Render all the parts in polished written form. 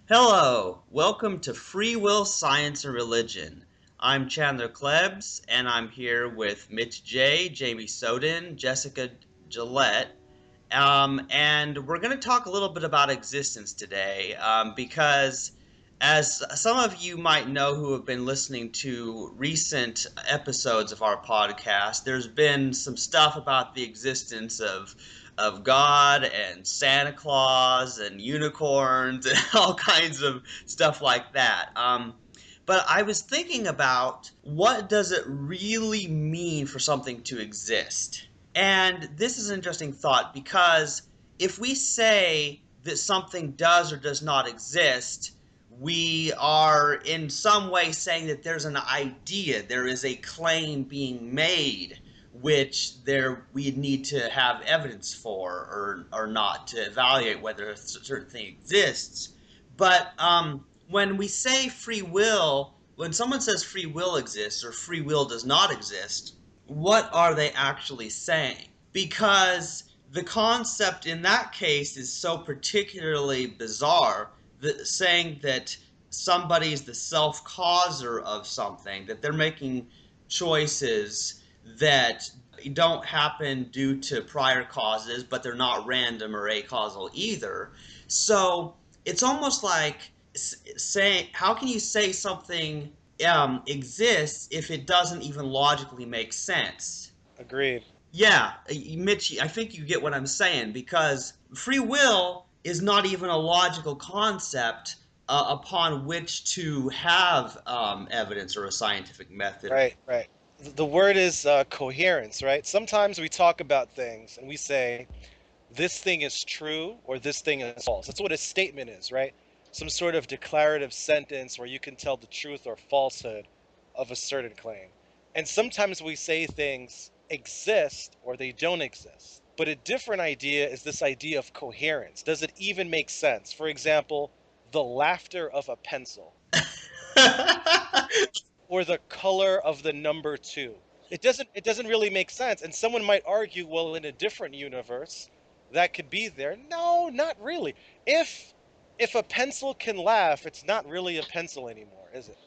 Hello, welcome to Free Will, Science, and Religion. I'm Chandler Klebs, and I'm here with Mitch J, Jamie Soden, Jessica Gillette, and we're going to talk a little bit about existence today because, as some of you might know who have been listening to recent episodes of our podcast, there's been some stuff about the existence of God and Santa Claus and unicorns and all kinds of stuff like that. But I was thinking about what does it really mean for something to exist? And this is an interesting thought because if we say that something does or does not exist, we are in some way saying that there's an idea, there is a claim being made, which there we need to have evidence for or not to evaluate whether a certain thing exists. But when we say free will, when someone says free will exists or free will does not exist, what are they actually saying? Because the concept in that case is so particularly bizarre that saying that somebody is the self causer of something, that they're making choices that don't happen due to prior causes, but they're not random or acausal either. So it's almost like saying, how can you say something exists if it doesn't even logically make sense? Agreed. Yeah, Mitch, I think you get what I'm saying because free will is not even a logical concept upon which to have evidence or a scientific method. Right. The word is coherence, right? Sometimes we talk about things and we say, this thing is true or this thing is false. That's what a statement is, right? Some sort of declarative sentence where you can tell the truth or falsehood of a certain claim. And sometimes we say things exist or they don't exist. But a different idea is this idea of coherence. Does it even make sense? For example, the laughter of a pencil or the color of the number two. It doesn't really make sense. And someone might argue, well, in a different universe, that could be there. No, not really. If a pencil can laugh, it's not really a pencil anymore, is it?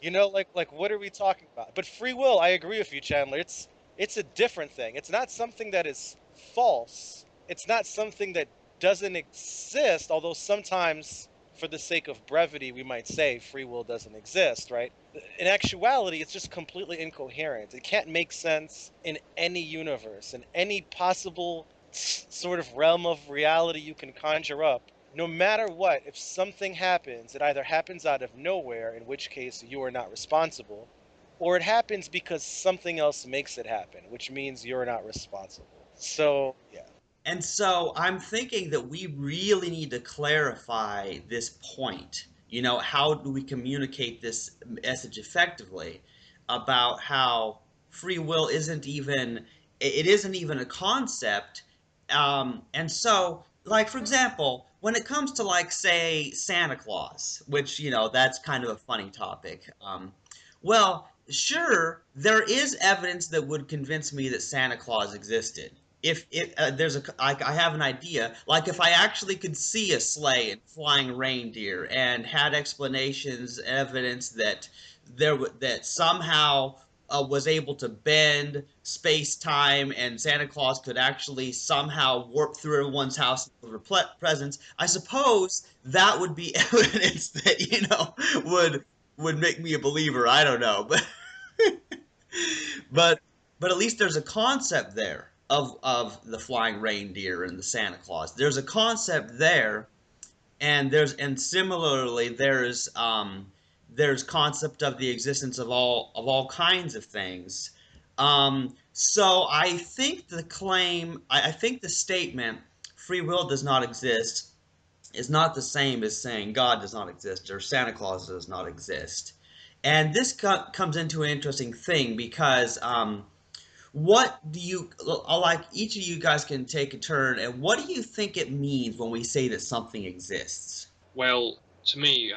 Like what are we talking about? But free will, I agree with you, Chandler. It's a different thing. It's not something that is false. It's not something that doesn't exist, although sometimes for the sake of brevity, we might say free will doesn't exist, right? In actuality, it's just completely incoherent. It can't make sense in any universe, in any possible sort of realm of reality you can conjure up. No matter what, if something happens, it either happens out of nowhere, in which case you are not responsible, or it happens because something else makes it happen, which means you're not responsible. So, yeah. And so I'm thinking that we really need to clarify this point. You know, how do we communicate this message effectively about how free will isn't even it isn't even a concept. And so, like for example, when it comes to like say Santa Claus, which that's kind of a funny topic. Well, sure, there is evidence that would convince me that Santa Claus existed. If there's I have an idea, like if I actually could see a sleigh and flying reindeer and had explanations, evidence that that somehow was able to bend space time and Santa Claus could actually somehow warp through everyone's house and deliver presents, I suppose that would be evidence that would make me a believer. I don't know, but but at least there's a concept there of the flying reindeer and the Santa Claus. There's a concept there, and similarly there's concept of the existence of all kinds of things. So I think I think the statement free will does not exist is not the same as saying God does not exist or Santa Claus does not exist. And this comes into an interesting thing because what do you like? Each of you guys can take a turn, and what do you think it means when we say that something exists? Well, to me,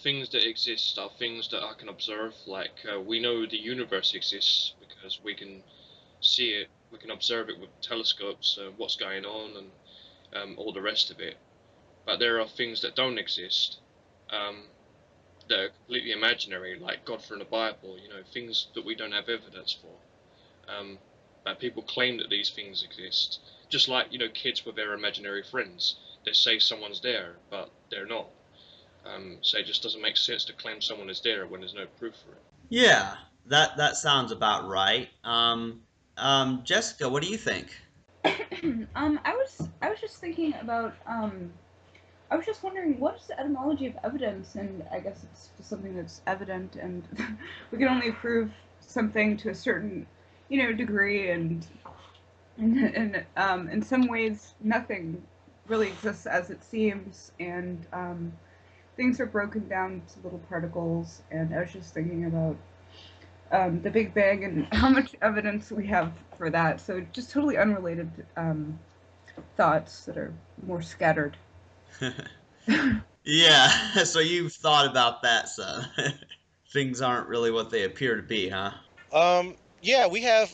things that exist are things that I can observe. Like we know the universe exists because we can see it, we can observe it with telescopes, what's going on, and all the rest of it. But there are things that don't exist, um, that are completely imaginary, like God from the Bible, you know, things that we don't have evidence for. But people claim that these things exist, just like, you know, kids with their imaginary friends. They say someone's there, but they're not. So it just doesn't make sense to claim someone is there when there's no proof for it. Yeah, that sounds about right. Jessica, what do you think? I was just thinking about I was just wondering what is the etymology of evidence, and I guess it's just something that's evident, and we can only prove something to a certain, degree, and in some ways nothing really exists as it seems, and things are broken down to little particles, and I was just thinking about the Big Bang and how much evidence we have for that. So just totally unrelated thoughts that are more scattered. Yeah, so you've thought about that, son. Things aren't really what they appear to be, huh? Yeah, we have.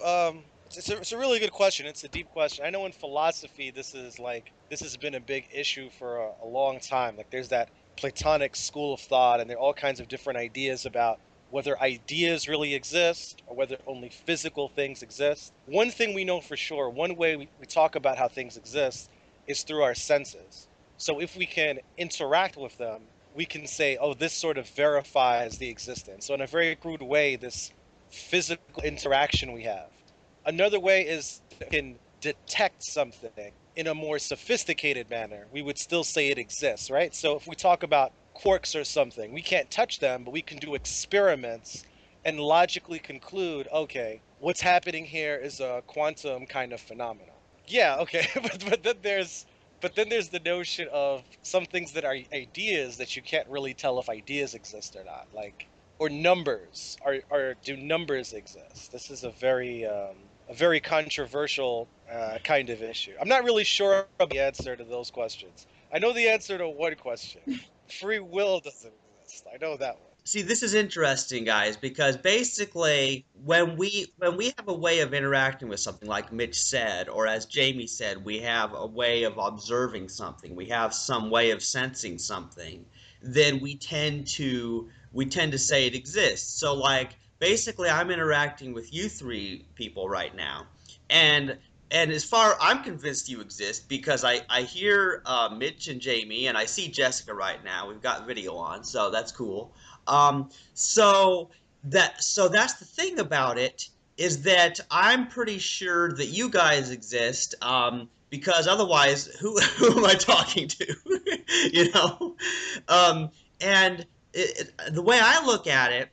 It's a really good question. It's a deep question. I know in philosophy, this has been a big issue for a long time. Like, there's that Platonic school of thought, and there are all kinds of different ideas about whether ideas really exist or whether only physical things exist. One thing we know for sure, one way we talk about how things exist is through our senses. So if we can interact with them, we can say, oh, this sort of verifies the existence. So in a very crude way, this physical interaction we have. Another way is we can detect something in a more sophisticated manner. We would still say it exists, right? So if we talk about quarks or something, we can't touch them, but we can do experiments and logically conclude, okay, what's happening here is a quantum kind of phenomenon. Yeah, okay, but then there's the notion of some things that are ideas that you can't really tell if ideas exist or not, like or numbers. Are do numbers exist? This is a very controversial kind of issue. I'm not really sure of the answer to those questions. I know the answer to one question: free will doesn't exist. I know that one. See, this is interesting, guys, because basically when we have a way of interacting with something like Mitch said, or as Jamie said, we have a way of observing something, we have some way of sensing something, then we tend to say it exists. So like basically I'm interacting with you three people right now. And and as far I'm convinced you exist because I hear Mitch and Jamie and I see Jessica right now. We've got video on, so that's cool. So that's the thing about it is that I'm pretty sure that you guys exist because otherwise who am I talking to? you know, um, and the way I look at it,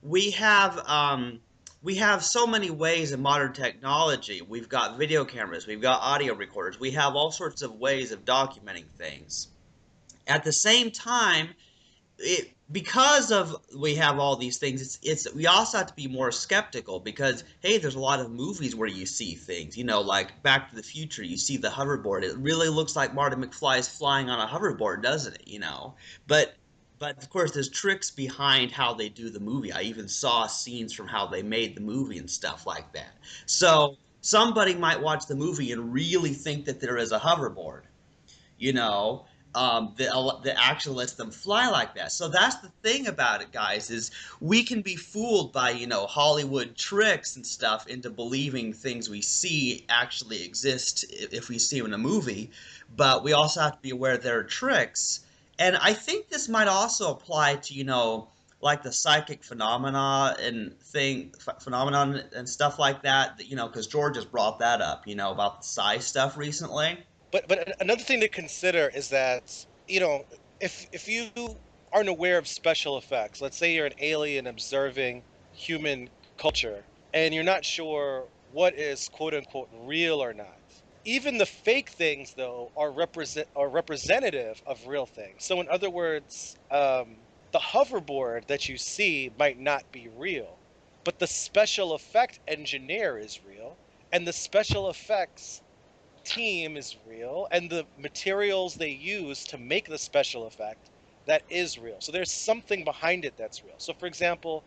we have um, we have so many ways in modern technology. We've got video cameras, we've got audio recorders, we have all sorts of ways of documenting things. At the same time, because of we have all these things, it's we also have to be more skeptical because hey, there's a lot of movies where you see things, like Back to the Future. You see the hoverboard. It really looks like Marty McFly is flying on a hoverboard, doesn't it? But of course, there's tricks behind how they do the movie. I even saw scenes from how they made the movie and stuff like that. So somebody might watch the movie and really think that there is a hoverboard you know, that actually lets them fly like that. So that's the thing about it, guys, is we can be fooled by, Hollywood tricks and stuff into believing things we see actually exist if we see them in a movie. But we also have to be aware there are tricks. And I think this might also apply to, like the psychic phenomenon and stuff like that, because George has brought that up, about the psi stuff recently. But another thing to consider is that, if you aren't aware of special effects, let's say you're an alien observing human culture, and you're not sure what is quote unquote real or not. Even the fake things, though, are representative of real things. So in other words, the hoverboard that you see might not be real, but the special effect engineer is real, and the special effects team is real, and the materials they use to make the special effect, that is real. So there's something behind it that's real. So for example,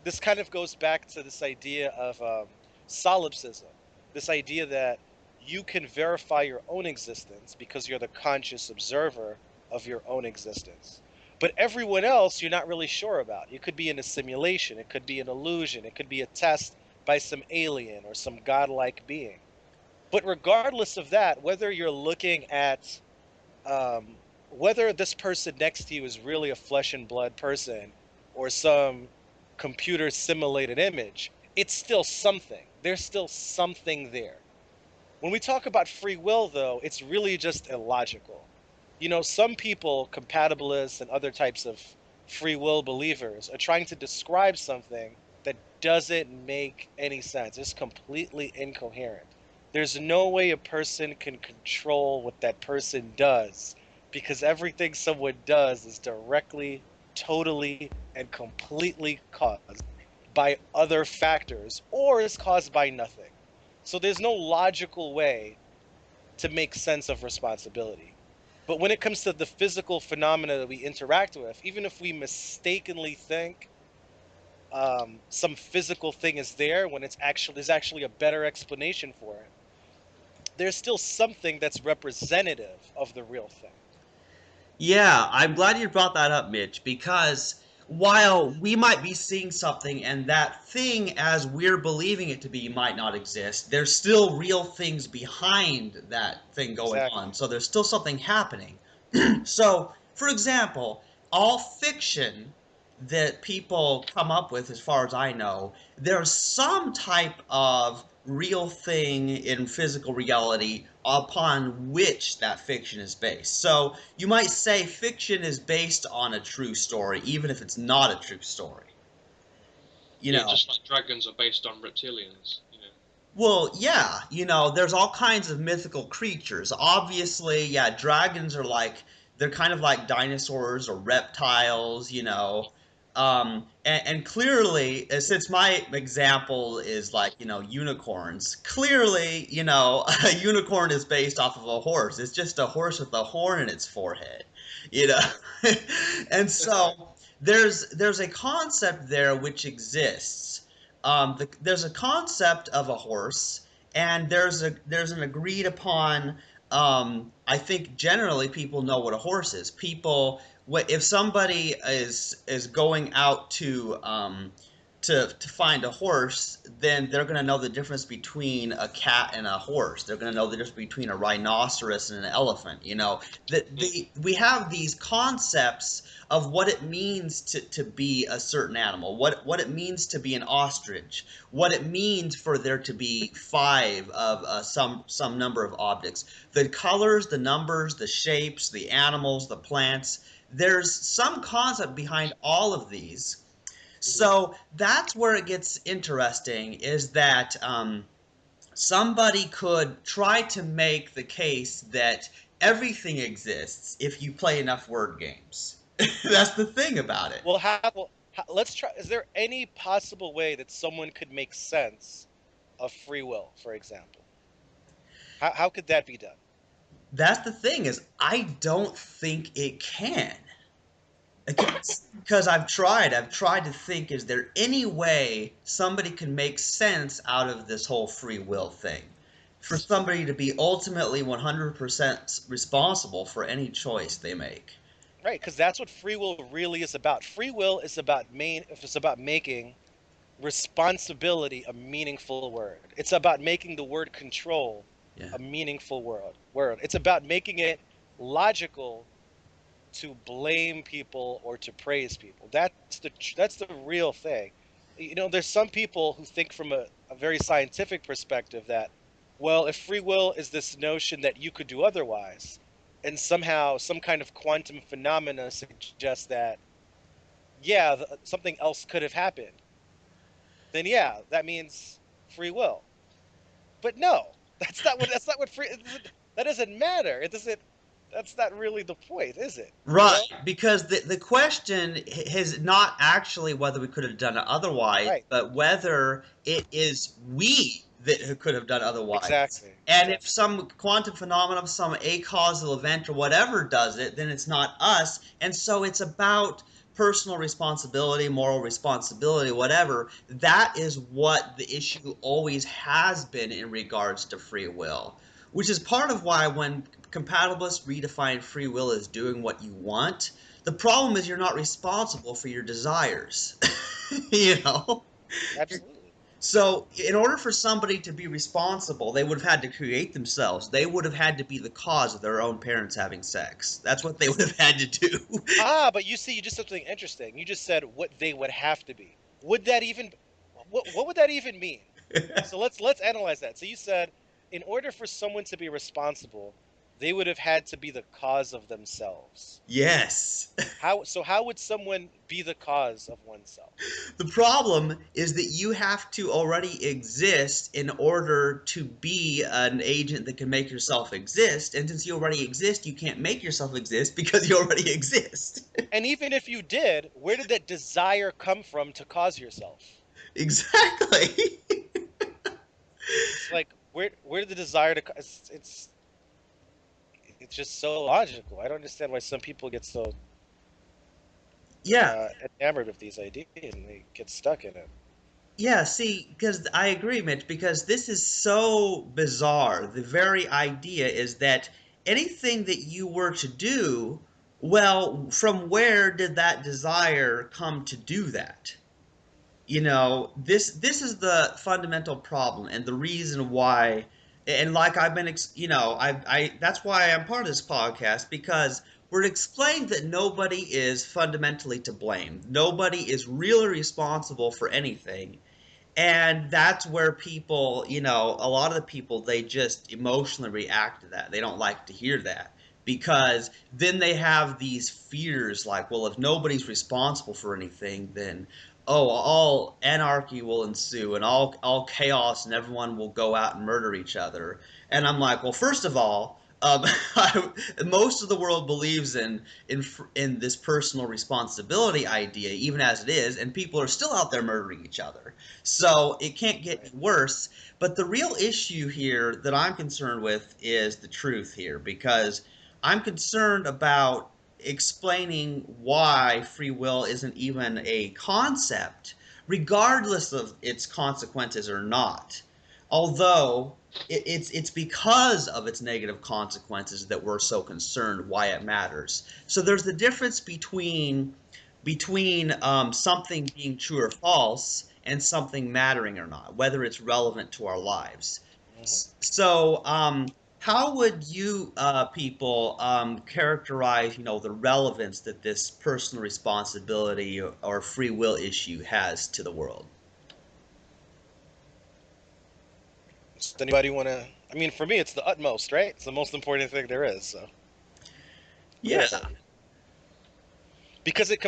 this kind of goes back to this idea of solipsism, this idea that you can verify your own existence because you're the conscious observer of your own existence. But everyone else you're not really sure about. It could be in a simulation, it could be an illusion, it could be a test by some alien or some godlike being. But regardless of that, whether you're looking at whether this person next to you is really a flesh and blood person or some computer simulated image, it's still something. There's still something there. When we talk about free will, though, it's really just illogical. You know, some people, compatibilists and other types of free will believers, are trying to describe something that doesn't make any sense. It's completely incoherent. There's no way a person can control what that person does because everything someone does is directly, totally, and completely caused by other factors or is caused by nothing. So there's no logical way to make sense of responsibility. But when it comes to the physical phenomena that we interact with, even if we mistakenly think some physical thing is there when there's actually a better explanation for it, there's still something that's representative of the real thing. Yeah, I'm glad you brought that up, Mitch, because while we might be seeing something and that thing as we're believing it to be might not exist, there's still real things behind that thing going Exactly. on. So there's still something happening. So, for example, all fiction that people come up with, as far as I know, there's some type of real thing in physical reality upon which that fiction is based. So you might say fiction is based on a true story, even if it's not a true story. You Yeah, know, just like dragons are based on reptilians. well, yeah, there's all kinds of mythical creatures. Obviously, yeah, dragons are they're kind of like dinosaurs or reptiles, and clearly, since my example is like, unicorns, clearly, a unicorn is based off of a horse. It's just a horse with a horn in its forehead, you know? And so there's a concept there which exists. There's a concept of a horse, and there's an agreed upon. I think generally people know what a horse is. If somebody is going out to find a horse, then they're going to know the difference between a cat and a horse. They're going to know the difference between a rhinoceros and an elephant. We have these concepts of what it means to be a certain animal, what it means to be an ostrich, what it means for there to be five of some number of objects, the colors, the numbers, the shapes, the animals, the plants. There's some concept behind all of these. So that's where it gets interesting, is that somebody could try to make the case that everything exists if you play enough word games. That's the thing about it. Let's try. Is there any possible way that someone could make sense of free will, for example? How could that be done? That's the thing, is I don't think it can. Because I've tried to think, is there any way somebody can make sense out of this whole free will thing? For somebody to be ultimately 100% responsible for any choice they make. Right, because that's what free will really is about. Free will is about if it's about making responsibility a meaningful word. It's about making the word control Yeah. a meaningful word. It's about making it logical to blame people or to praise people. That's the real thing. You know, there's some people who think from a very scientific perspective that, well, if free will is this notion that you could do otherwise, and somehow some kind of quantum phenomena suggests that, yeah, something else could have happened, then yeah, that means free will. But no, that's not what free. That doesn't matter. It doesn't. That's not really the point, is it? You Right, know? because the question is not actually whether we could have done it otherwise, Right. but whether it is we that who could have done otherwise. Exactly. And if Exactly. some quantum phenomenon, some acausal event or whatever does it, then it's not us. And so it's about personal responsibility, moral responsibility, whatever. That is what the issue always has been in regards to free will, which is part of why when compatibilists redefine free will as doing what you want, The problem is you're not responsible for your desires. You know? Absolutely. So, in order for somebody to be responsible, they would have had to create themselves. They would have had to be the cause of their own parents having sex. That's what they would have had to do. But you see, you just said something interesting. You just said what they would have to be. Would that even, what would that even mean? So let's analyze that. So you said, in order for someone to be responsible, they would have had to be the cause of themselves. Yes. How would someone be the cause of oneself? The problem is that you have to already exist in order to be an agent that can make yourself exist. And since you already exist, you can't make yourself exist because you already exist. And even if you did, where did that desire come from to cause yourself? Exactly. It's like where did the desire to? It's just so logical. I don't understand why some people get so Yeah. enamored of these ideas and they get stuck in it. Yeah, see, because I agree, Mitch, because this is so bizarre. The very idea is that anything that you were to do, well, from where did that desire come to do that? This is the fundamental problem and the reason why, and like I've been, I that's why I'm part of this podcast, because we're explaining that nobody is fundamentally to blame. Nobody is really responsible for anything. And that's where people, a lot of the people, they just emotionally react to that. They don't like to hear that because then they have these fears like, well, if nobody's responsible for anything, then, oh, all anarchy will ensue and all chaos and everyone will go out and murder each other. And I'm like, well, first of all, most of the world believes in this personal responsibility idea, even as it is, and people are still out there murdering each other. So it can't get worse. But the real issue here that I'm concerned with is the truth here, because I'm concerned about explaining why free will isn't even a concept, regardless of its consequences or not. Although it's because of its negative consequences that we're so concerned why it matters. So there's the difference between something being true or false and something mattering or not, whether it's relevant to our lives. Hmm. So, how would you people characterize, the relevance that this personal responsibility or free will issue has to the world? Does anybody want to? I mean, for me, it's the utmost, right? It's the most important thing there is. So what do you Yeah. say? Because it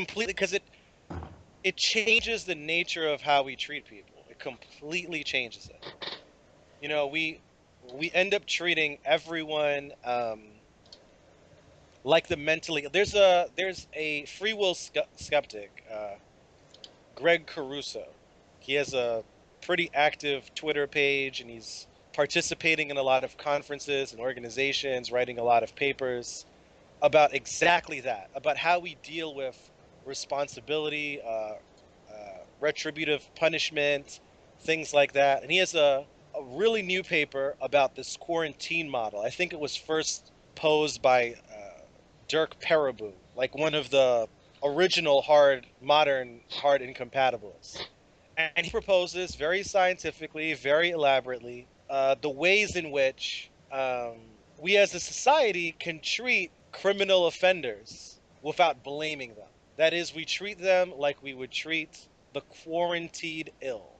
changes the nature of how we treat people. It completely changes it. We end up treating everyone like the mentally. There's a free will skeptic, Greg Caruso. He has a pretty active Twitter page, and he's participating in a lot of conferences and organizations, writing a lot of papers about exactly that, about how we deal with responsibility, retributive punishment, things like that. And he has a really new paper about this quarantine model. I think it was first posed by Dirk Peraboo, like one of the original modern hard incompatibles. And he proposes very scientifically, very elaborately, the ways in which we as a society can treat criminal offenders without blaming them. That is, we treat them like we would treat the quarantined ill,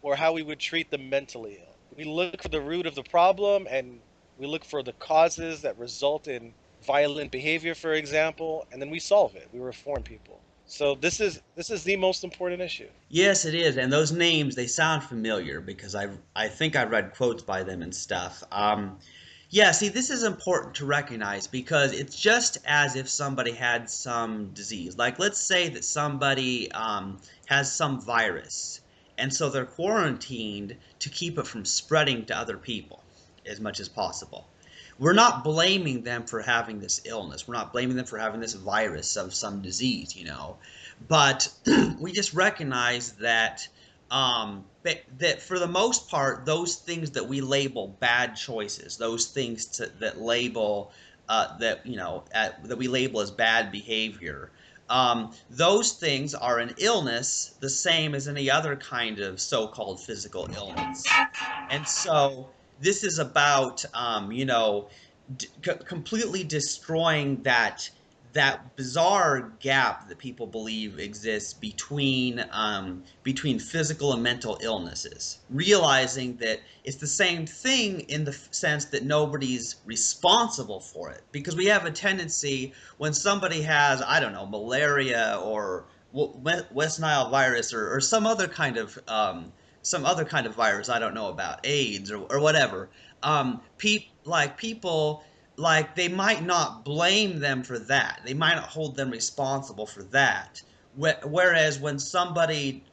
or how we would treat the mentally ill. We look for the root of the problem, and we look for the causes that result in violent behavior, for example, and then we solve it. We reform people. So this is the most important issue. Yes, it is, and those names they sound familiar because I think I read quotes by them and stuff. Yeah, see, this is important to recognize because it's just as if somebody had some disease. Like, let's say that somebody has some virus, and so they're quarantined to keep it from spreading to other people as much as possible. We're not blaming them for having this illness. We're not blaming them for having this virus of some disease. But we just recognize that for the most part, those things that we label bad choices, those things that we label as bad behavior, Those things are an illness the same as any other kind of so-called physical illness. And so this is about, completely destroying that bizarre gap that people believe exists between physical and mental illnesses, realizing that it's the same thing in the sense that nobody's responsible for it. Because we have a tendency, when somebody has, I don't know, malaria or West Nile virus, or some other kind of virus I don't know about, AIDS or whatever. People, like, they might not blame them for that. They might not hold them responsible for that. Whereas when somebody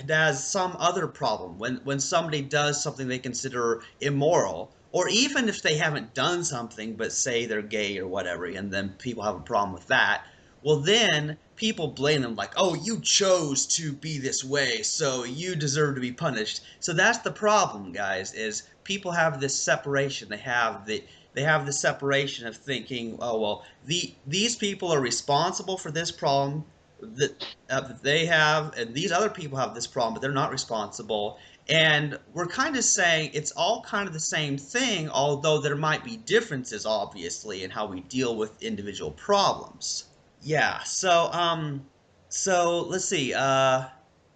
has some other problem, when somebody does something they consider immoral, or even if they haven't done something but say they're gay or whatever, and then people have a problem with that, well, then people blame them, like, oh, you chose to be this way, so you deserve to be punished. So that's the problem, guys, is people have this separation. They have the separation of thinking, oh, well, these people are responsible for this problem that they have, and these other people have this problem, but they're not responsible. And we're kind of saying it's all kind of the same thing, although there might be differences, obviously, in how we deal with individual problems. Yeah, so let's see.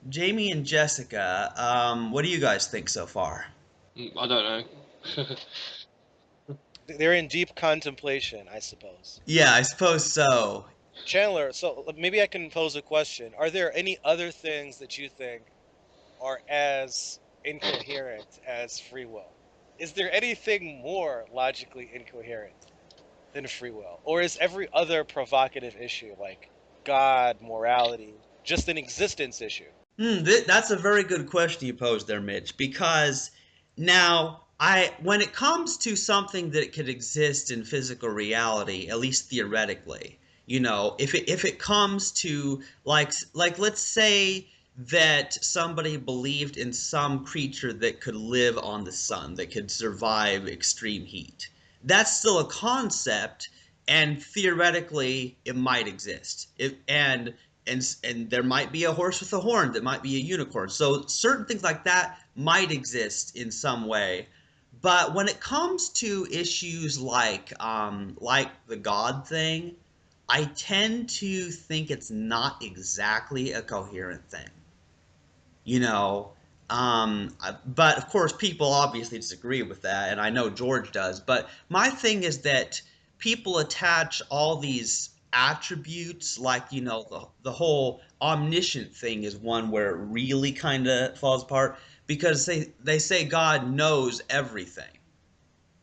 Jamie and Jessica, what do you guys think so far? I don't know. They're in deep contemplation, I suppose. Yeah, I suppose so. Chandler, so maybe I can pose a question. Are there any other things that you think are as incoherent as free will? Is there anything more logically incoherent than free will? Or is every other provocative issue, like God, morality, just an existence issue? That's a very good question you posed there, Mitch, because now when it comes to something that could exist in physical reality, at least theoretically, if it comes to, like let's say that somebody believed in some creature that could live on the sun, that could survive extreme heat. That's still a concept, and theoretically it might exist. And there might be a horse with a horn that might be a unicorn. So certain things like that might exist in some way. But when it comes to issues like the God thing, I tend to think it's not exactly a coherent thing. You know, but of course, people obviously disagree with that, and I know George does. But my thing is that people attach all these attributes, like, the whole omniscient thing is one where it really kind of falls apart, because they say God knows everything,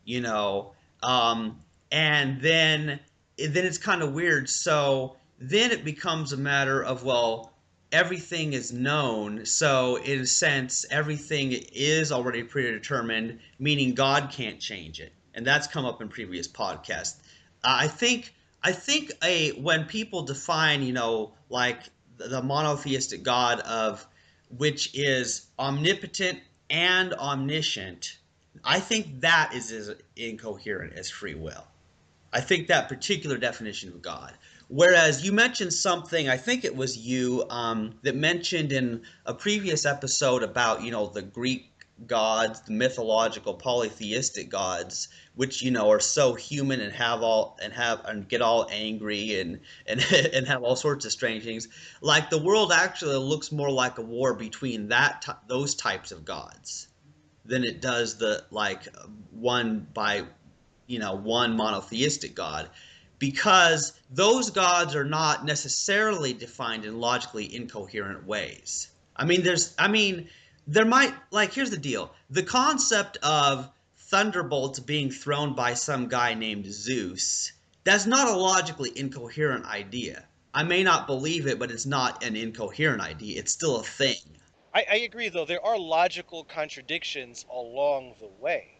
you know and then it's kind of weird. So then it becomes a matter of, well, everything is known, so in a sense everything is already predetermined, meaning God can't change it, and that's come up in previous podcasts. I think a when people define, like the monotheistic God, of which is omnipotent and omniscient, I think that is as incoherent as free will. I think that particular definition of God. Whereas you mentioned something, I think it was you, that mentioned in a previous episode about, the Greek gods, the mythological polytheistic gods, which, are so human and have get all angry and and have all sorts of strange things. Like, the world actually looks more like a war between those types of gods than it does the, like, one by one monotheistic God, because those gods are not necessarily defined in logically incoherent ways. There might, like, here's the deal: the concept of thunderbolts being thrown by some guy named Zeus, that's not a logically incoherent idea. I may not believe it, but it's not an incoherent idea. It's still a thing. I agree, though there are logical contradictions along the way.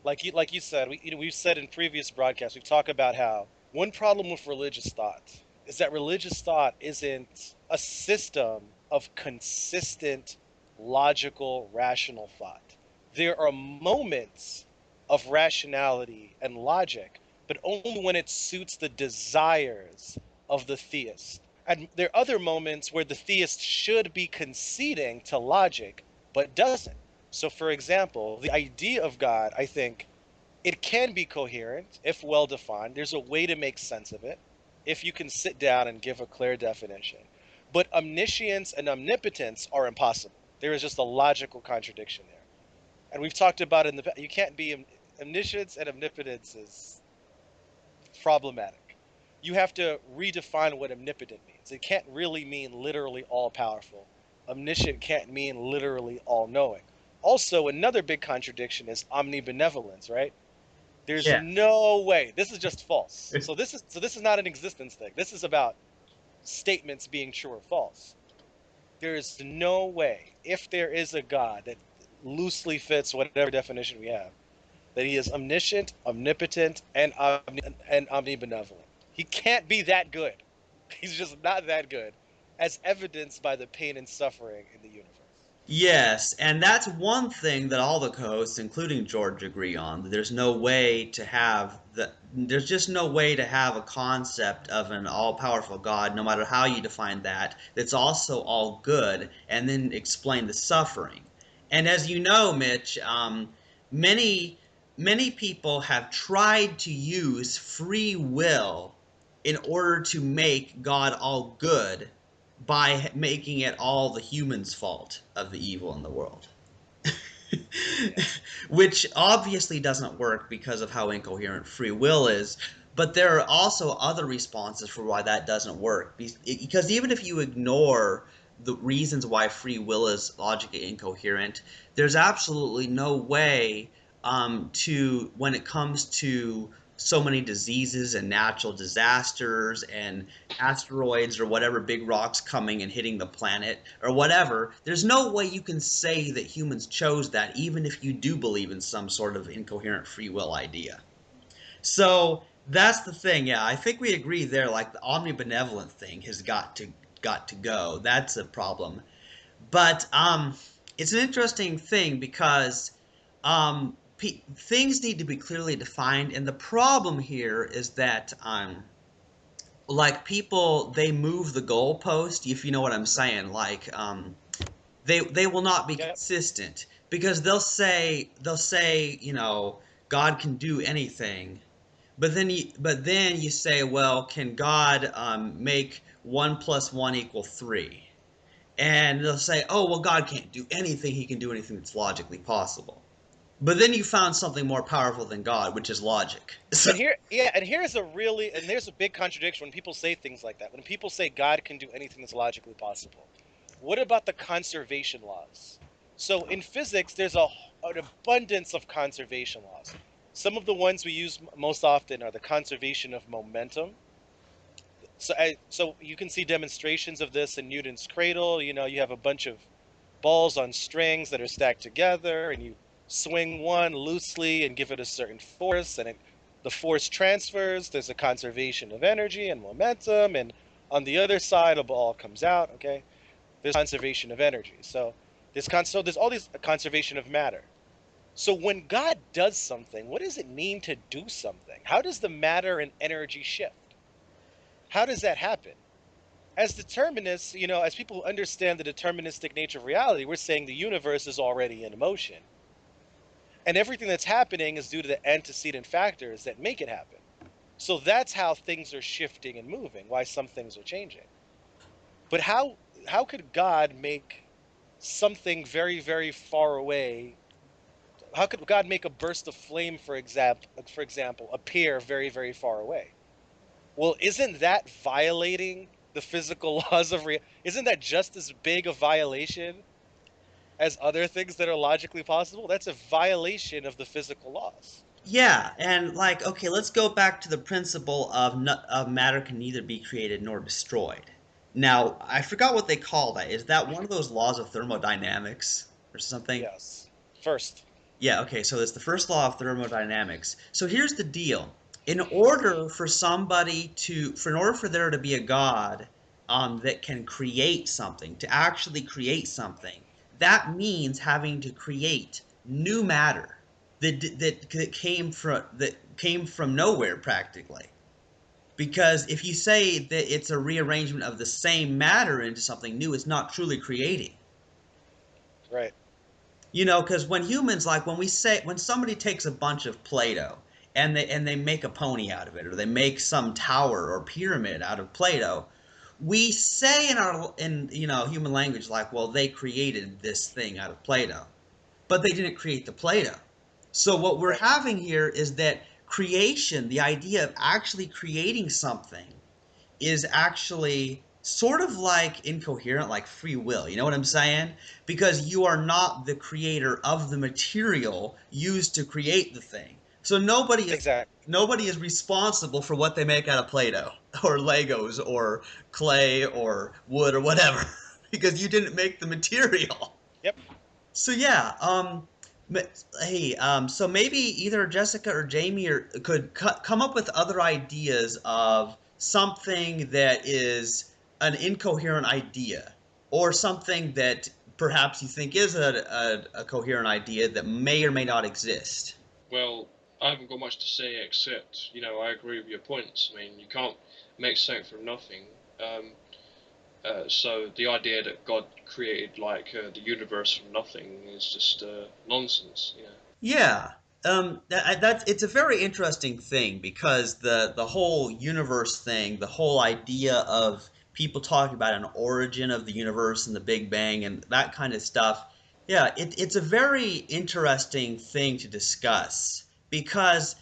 Like you said, we've said in previous broadcasts, we've talked about how one problem with religious thought is that religious thought isn't a system of consistent, logical, rational thought. There are moments of rationality and logic, but only when it suits the desires of the theist. And there are other moments where the theist should be conceding to logic, but doesn't. So, for example, the idea of God, I think, it can be coherent if well defined. There's a way to make sense of it if you can sit down and give a clear definition. But omniscience and omnipotence are impossible. There is just a logical contradiction there. And we've talked about in the past, you can't be omniscience and omnipotence is problematic. You have to redefine what omnipotent means. It can't really mean literally all powerful. Omniscient can't mean literally all knowing. Also, another big contradiction is omnibenevolence, right? There's Yeah. no way. This is just false. So this is not an existence thing. This is about statements being true or false. There's no way, if there is a God that loosely fits whatever definition we have, that he is omniscient, omnipotent, and omnibenevolent. He can't be that good. He's just not that good, as evidenced by the pain and suffering in the universe. Yes, and that's one thing that all the co-hosts, including George, agree on. There's no way to have there's just no way to have a concept of an all-powerful God, no matter how you define that, that's also all good, and then explain the suffering. And as you know, Mitch, many many people have tried to use free will in order to make God all good by making it all the humans' fault of the evil in the world. Yeah. Which obviously doesn't work because of how incoherent free will is, but there are also other responses for why that doesn't work. Because even if you ignore the reasons why free will is logically incoherent, there's absolutely no way when it comes to so many diseases and natural disasters and asteroids or whatever big rocks coming and hitting the planet or whatever, there's no way you can say that humans chose that, even if you do believe in some sort of incoherent free will idea. So that's the thing. Yeah, I think we agree there. Like the omnibenevolent thing has got to go. That's a problem. But it's an interesting thing because things need to be clearly defined, and the problem here is that like people they move the goalpost, if you know what I'm saying. Like they will not be Yep. consistent because they'll say God can do anything, but then you say, well, can God make 1 plus 1 equal 3? And they'll say, oh, well, God can't do anything. He can do anything that's logically possible. But then you found something more powerful than God, which is logic. So, And there's a big contradiction when people say things like that. When people say God can do anything that's logically possible, what about the conservation laws? So in physics, an abundance of conservation laws. Some of the ones we use most often are the conservation of momentum. So you can see demonstrations of this in Newton's cradle. You have a bunch of balls on strings that are stacked together, and you swing one loosely and give it a certain force, and the force transfers. There's a conservation of energy and momentum, and on the other side, a ball comes out. Okay, there's conservation of energy. So there's all these conservation of matter. So when God does something, what does it mean to do something? How does the matter and energy shift? How does that happen? As determinists, as people who understand the deterministic nature of reality, we're saying the universe is already in motion. And everything that's happening is due to the antecedent factors that make it happen. So that's how things are shifting and moving, why some things are changing. But how could God make something very, very far away? How could God make a burst of flame, for example, appear very, very far away? Well, isn't that violating the physical laws of reality? Isn't that just as big a violation as other things that are logically possible? That's a violation of the physical laws. yeah, and like, okay, let's go back to the principle of matter can neither be created nor destroyed. Now, I forgot what they call that. Is that one of those laws of thermodynamics or something? Yes. First. Yeah, okay, so it's the first law of thermodynamics. So here's the deal. In order for there to be a God that can create something, to actually create something, that means having to create new matter that came from nowhere practically. Because if you say that it's a rearrangement of the same matter into something new, it's not truly creating. Right. You know, because when humans, like when somebody takes a bunch of Play-Doh and they make a pony out of it, or they make some tower or pyramid out of Play-Doh, we say in human language, like, well, they created this thing out of Play-Doh, but they didn't create the Play-Doh. So what we're Right. having here is that creation, the idea of actually creating something, is actually sort of like incoherent, like free will. You know what I'm saying? Because you are not the creator of the material used to create the thing. So Exactly. nobody is responsible for what they make out of Play-Doh or Legos or clay or wood or whatever because you didn't make the material. Yep. So yeah, hey, so maybe either Jessica or Jamie could come up with other ideas of something that is an incoherent idea, or something that perhaps you think is a coherent idea that may or may not exist. Well, I haven't got much to say except, I agree with your points. I mean, you can't make something from nothing. So the idea that God created the universe from nothing is just nonsense. Yeah. That's it's a very interesting thing because the whole universe thing, the whole idea of people talking about an origin of the universe and the Big Bang and that kind of stuff. Yeah, it's a very interesting thing to discuss because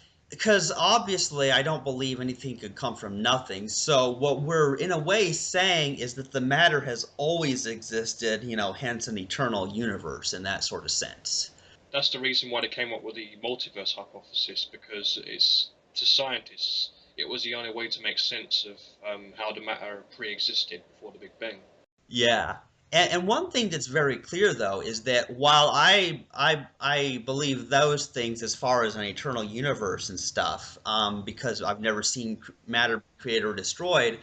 obviously I don't believe anything could come from nothing. So what we're in a way saying is that the matter has always existed, hence an eternal universe in that sort of sense. That's the reason why they came up with the multiverse hypothesis, because to scientists it was the only way to make sense of how the matter pre-existed before the Big Bang. Yeah. And one thing that's very clear though is that while I believe those things as far as an eternal universe and stuff, because I've never seen matter created or destroyed,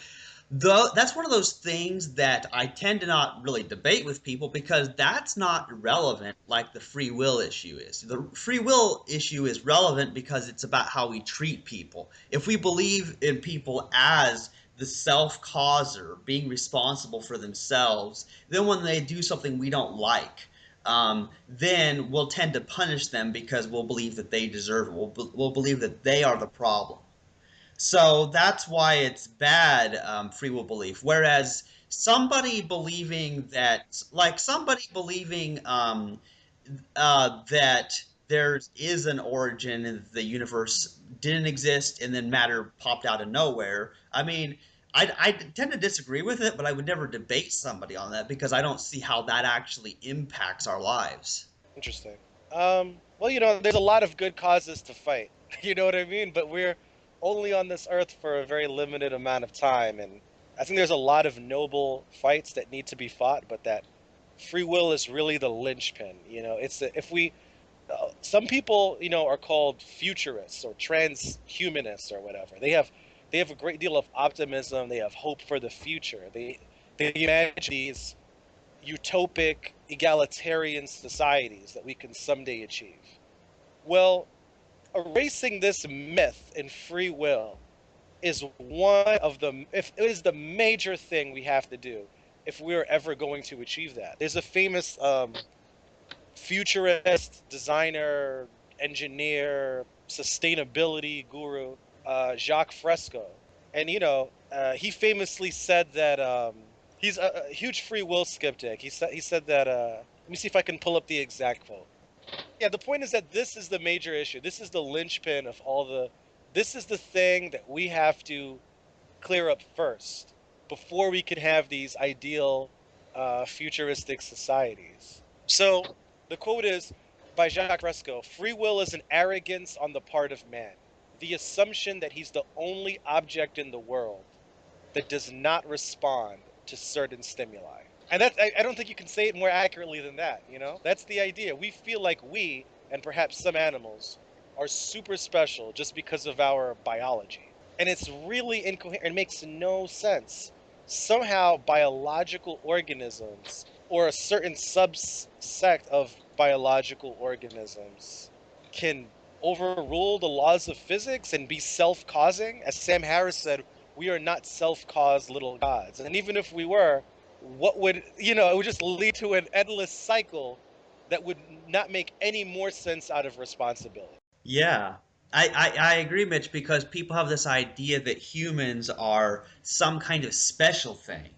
though that's one of those things that I tend to not really debate with people because that's not relevant like the free will issue is. The free will issue is relevant because it's about how we treat people. If we believe in people as the self-causer, being responsible for themselves, then when they do something we don't like, then we'll tend to punish them because we'll believe that they deserve it. We'll believe that they are the problem. So that's why it's bad, free will belief. Whereas somebody believing that there is an origin and the universe didn't exist and then matter popped out of nowhere. I mean, I tend to disagree with it, but I would never debate somebody on that because I don't see how that actually impacts our lives. Interesting. Well, there's a lot of good causes to fight. You know what I mean? But we're only on this earth for a very limited amount of time, and I think there's a lot of noble fights that need to be fought, but that free will is really the linchpin. If we some people, are called futurists or transhumanists or whatever. They have a great deal of optimism. They have hope for the future. They imagine these utopic, egalitarian societies that we can someday achieve. Well, erasing this myth in free will is if it is the major thing we have to do if we're ever going to achieve that. There's a famous futurist, designer, engineer, sustainability guru, Jacques Fresco. And, he famously said that he's a huge free will skeptic. He said that, let me see if I can pull up the exact quote. Yeah, the point is that this is the major issue. This is the linchpin of this is the thing that we have to clear up first before we can have these ideal futuristic societies. So the quote is by Jacques Fresco: free will is an arrogance on the part of man, the assumption that he's the only object in the world that does not respond to certain stimuli. And I don't think you can say it more accurately than that, That's the idea. We feel like we, and perhaps some animals, are super special just because of our biology. And it's really incoherent. It makes no sense. Somehow biological organisms, or a certain subsect of biological organisms, can overrule the laws of physics and be self-causing. As Sam Harris said, we are not self-caused little gods. And even if we were, what would, it would just lead to an endless cycle that would not make any more sense out of responsibility. Yeah. I agree, Mitch, because people have this idea that humans are some kind of special thing,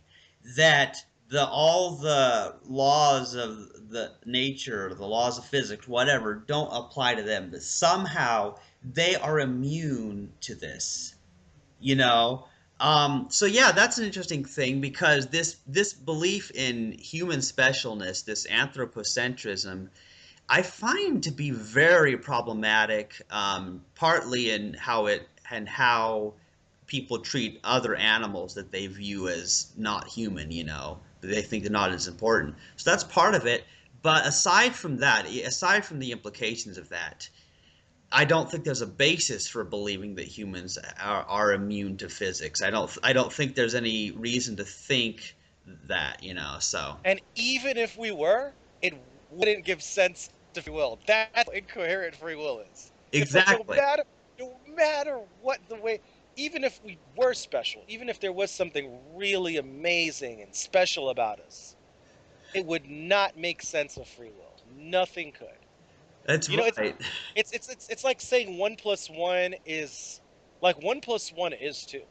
that all the laws of the nature, the laws of physics, whatever, don't apply to them, that somehow they are immune to this, you know? So yeah, that's an interesting thing because this belief in human specialness, this anthropocentrism, I find to be very problematic, partly in how people treat other animals that they view as not human, but they think they're not as important. So that's part of it. But aside from that, aside from the implications of that, I don't think there's a basis for believing that humans are immune to physics. I don't think there's any reason to think that. So And even if we were, it wouldn't give sense to free will. That's how incoherent free will is. It's like exactly. no matter what the way, even if we were special, even if there was something really amazing and special about us, it would not make sense of free will. Nothing could. That's You know, it's right. it's like saying 1 + 1 is like 1 + 1 is 2.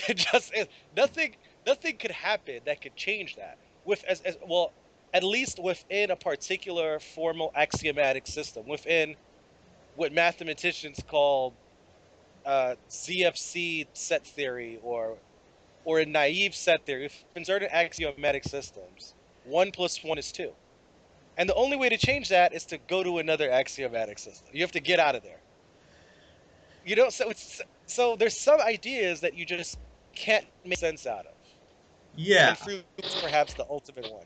It just nothing could happen that could change that with as well, at least within a particular formal axiomatic system, within what mathematicians call ZFC set theory, or a naive set theory. In certain axiomatic systems, 1 + 1 is 2, and the only way to change that is to go to another axiomatic system. You have to get out of there. So there's some ideas that you just can't make sense out of, Yeah. and free will is perhaps the ultimate one.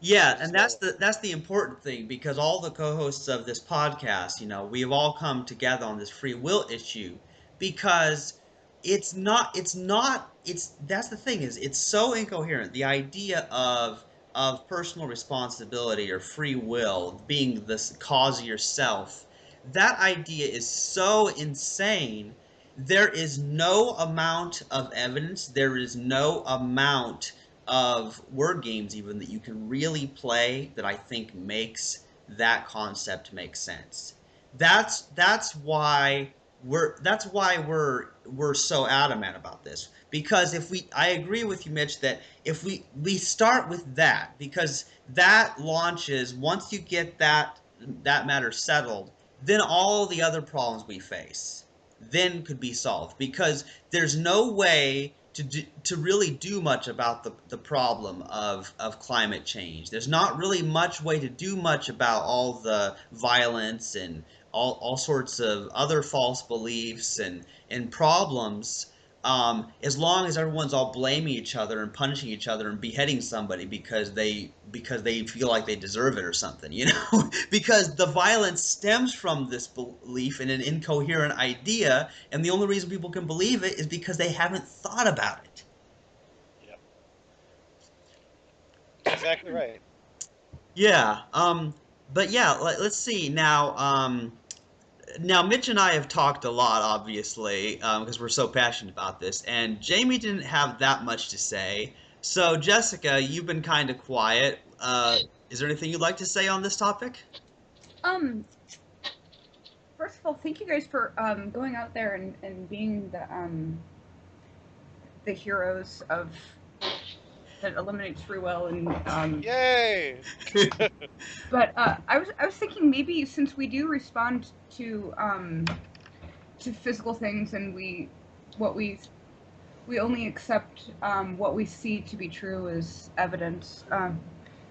Yeah, Which is and why. that's the important thing because all the co-hosts of this podcast, we've all come together on this free will issue because it's that's the thing is it's so incoherent. The idea of personal responsibility or free will being the cause of yourself, that idea is so insane. There is no amount of evidence, there is no amount of word games even that you can really play that I think makes that concept make sense. That's why we're so adamant about this because if we I agree with you, Mitch, that if we start with that because that launches once you get that matter settled, then all the other problems we face then could be solved because there's no way to really do much about the problem of climate change. There's not really much way to do much about all the violence and all sorts of other false beliefs and problems, as long as everyone's all blaming each other and punishing each other and beheading somebody because they feel like they deserve it or something. Because the violence stems from this belief in an incoherent idea, and the only reason people can believe it is because they haven't thought about it. Yep, that's exactly right. Yeah. But yeah, let's see now. Now, Mitch and I have talked a lot, obviously, because we're so passionate about this, and Jamie didn't have that much to say. So, Jessica, you've been kind of quiet. Is there anything you'd like to say on this topic? Um, First of all, thank you guys for going out there and being the heroes of that eliminates free will and Yay! but I was thinking maybe since we do respond to physical things and what we only accept what we see to be true as evidence.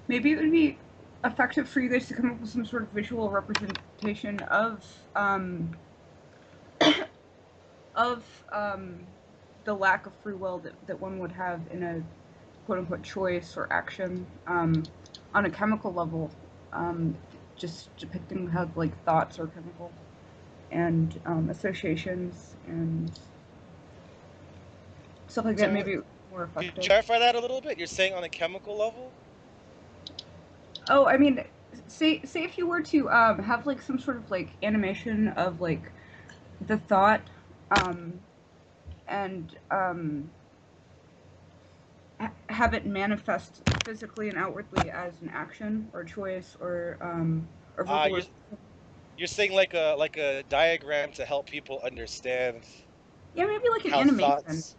Maybe it would be effective for you guys to come up with some sort of visual representation of the lack of free will that one would have in a quote unquote choice or action on a chemical level, just depicting how like thoughts are chemical and associations and stuff like that. So Maybe more could you effective. clarify that a little bit? You're saying on a chemical level? Oh, I mean, say if you were to have like some sort of like animation of like the thought, um, and have it manifest physically and outwardly as an action or choice or Ah, verbal or you're saying like a diagram to help people understand yeah, maybe like an how animation. thoughts,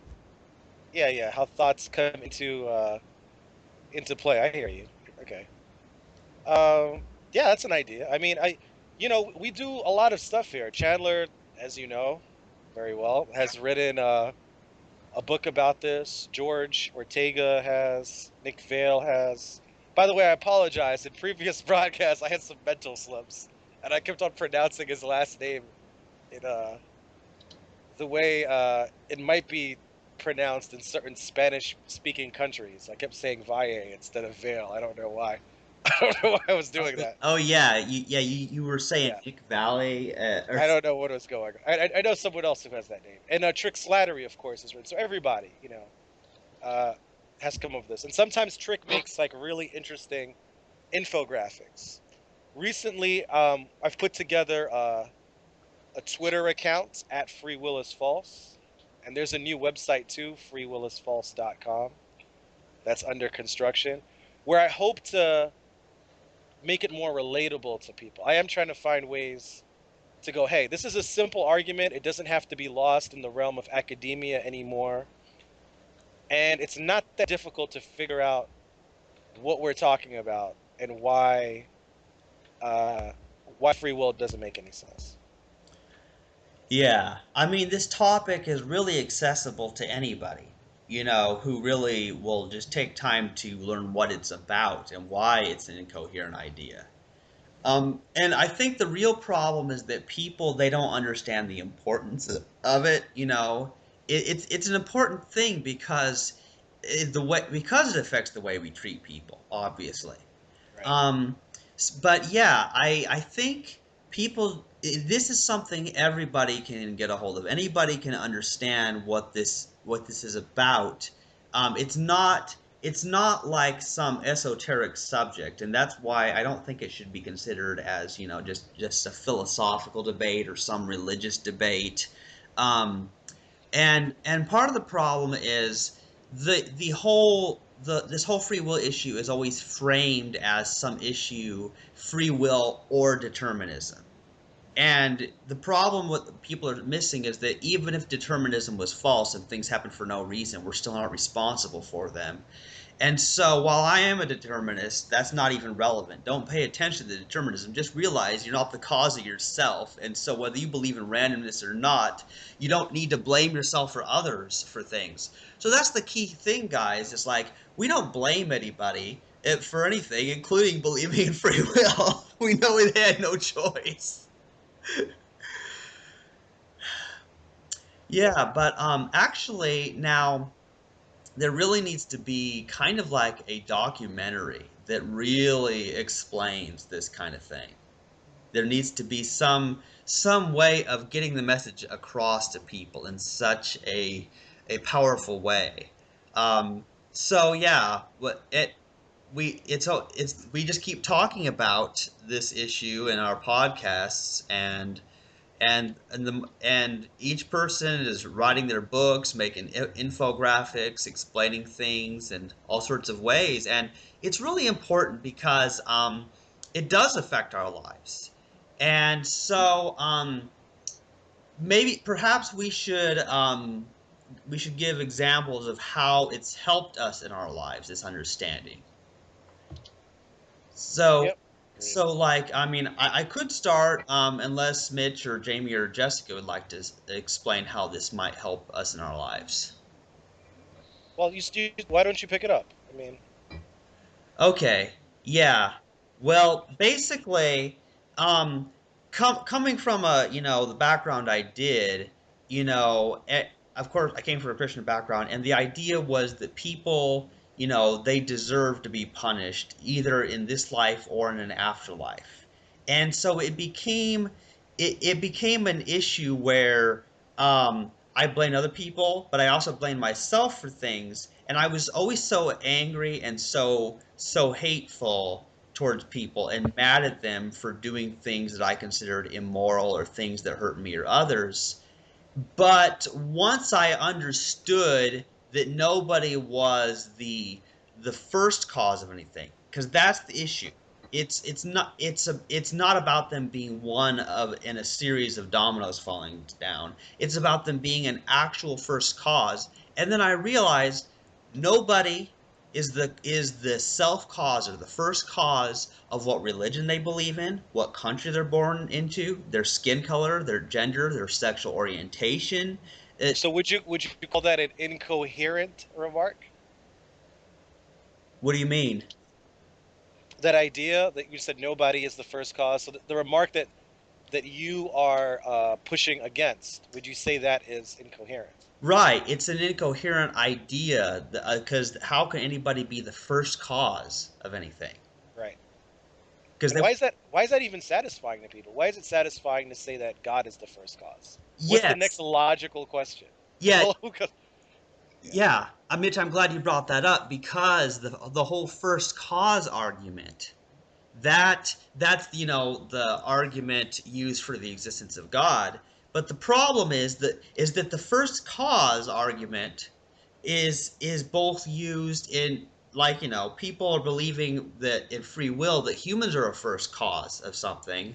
yeah, yeah, how thoughts come into play. I hear you. Okay. Yeah, that's an idea. I mean, we do a lot of stuff here. Chandler, as you know very well, has written a book about this. George Ortega has. Nick Vale has. By the way, I apologize. In previous broadcasts, I had some mental slips, and I kept on pronouncing his last name in the way it might be pronounced in certain Spanish-speaking countries. I kept saying Valle instead of Vale. I don't know why. I don't know why I was doing that. Oh yeah, you were saying Yeah, Nick Valley, or I don't know what was going on. I know someone else who has that name, and Trick Slattery, of course, is written. So everybody, uh, has come up with this. And sometimes Trick makes like really interesting infographics. Recently, I've put together a Twitter account at Free Will is False, and there's a new website too, freewillisfalse.com. That's under construction, where I hope to make it more relatable to people. I am trying to find ways to go, hey, this is a simple argument. It doesn't have to be lost in the realm of academia anymore. And it's not that difficult to figure out what we're talking about and uh, why free will doesn't make any sense. yeah. I mean, this topic is really accessible to anybody, who really will just take time to learn what it's about and why it's an incoherent idea. And I think the real problem is that people they don't understand the importance of it. It's an important thing because it affects the way we treat people, obviously. Right. Um, but yeah, I think this is something everybody can get a hold of. Anybody can understand what this is about. It's not like some esoteric subject, and that's why I don't think it should be considered as just a philosophical debate or some religious debate. Um, and part of the problem is this whole free will issue is always framed as some issue, free will or determinism. And the problem what people are missing is that even if determinism was false and things happen for no reason, we're still not responsible for them. And so while I am a determinist, that's not even relevant. Don't pay attention to the determinism. Just realize you're not the cause of yourself. And so whether you believe in randomness or not, you don't need to blame yourself for others for things. So that's the key thing, guys. It's like we don't blame anybody for anything, including believing in free will. We know they had no choice. Yep. Yeah, but actually now there really needs to be kind of like a documentary that really explains this kind of thing. There needs to be some way of getting the message across to people in such a powerful way. So yeah, what it it's we just keep talking about this issue in our podcasts and each person is writing their books, making infographics, explaining things in all sorts of ways, and it's really important because it does affect our lives. And so maybe perhaps we should give examples of how it's helped us in our lives, this understanding. So, Yep. Agreed. like, I mean, I could start, unless Mitch or Jamie or Jessica would like to explain how this might help us in our lives. Well, why don't you pick it up? I mean, Okay, yeah. Well, basically, um, coming from the background I did, of course, I came from a Christian background, and the idea was that people, they deserve to be punished either in this life or in an afterlife. And so it became an issue where I blamed other people, but I also blamed myself for things, and I was always so angry and so hateful towards people and mad at them for doing things that I considered immoral or things that hurt me or others. But once I understood that nobody was the first cause of anything, because that's the issue. It's not about them being one of in a series of dominoes falling down. It's about them being an actual first cause. And then I realized nobody is the self cause or the first cause of what religion they believe in, what country they're born into, their skin color, their gender, their sexual orientation. So would you call that an incoherent remark? What do you mean? That idea that you said nobody is the first cause. So the remark that you are pushing against, would you say that is incoherent? Right, it's an incoherent idea because how can anybody be the first cause of anything? Right. Because And they, why is that even satisfying to people? Why is it satisfying to say that God is the first cause? What's the next yes, logical question? yeah, Well, yeah. yeah. Mitch, I'm glad you brought that up because the whole first cause argument that's the argument used for the existence of God. But the problem is that the first cause argument is both used in, like, people are believing that in free will that humans are a first cause of something,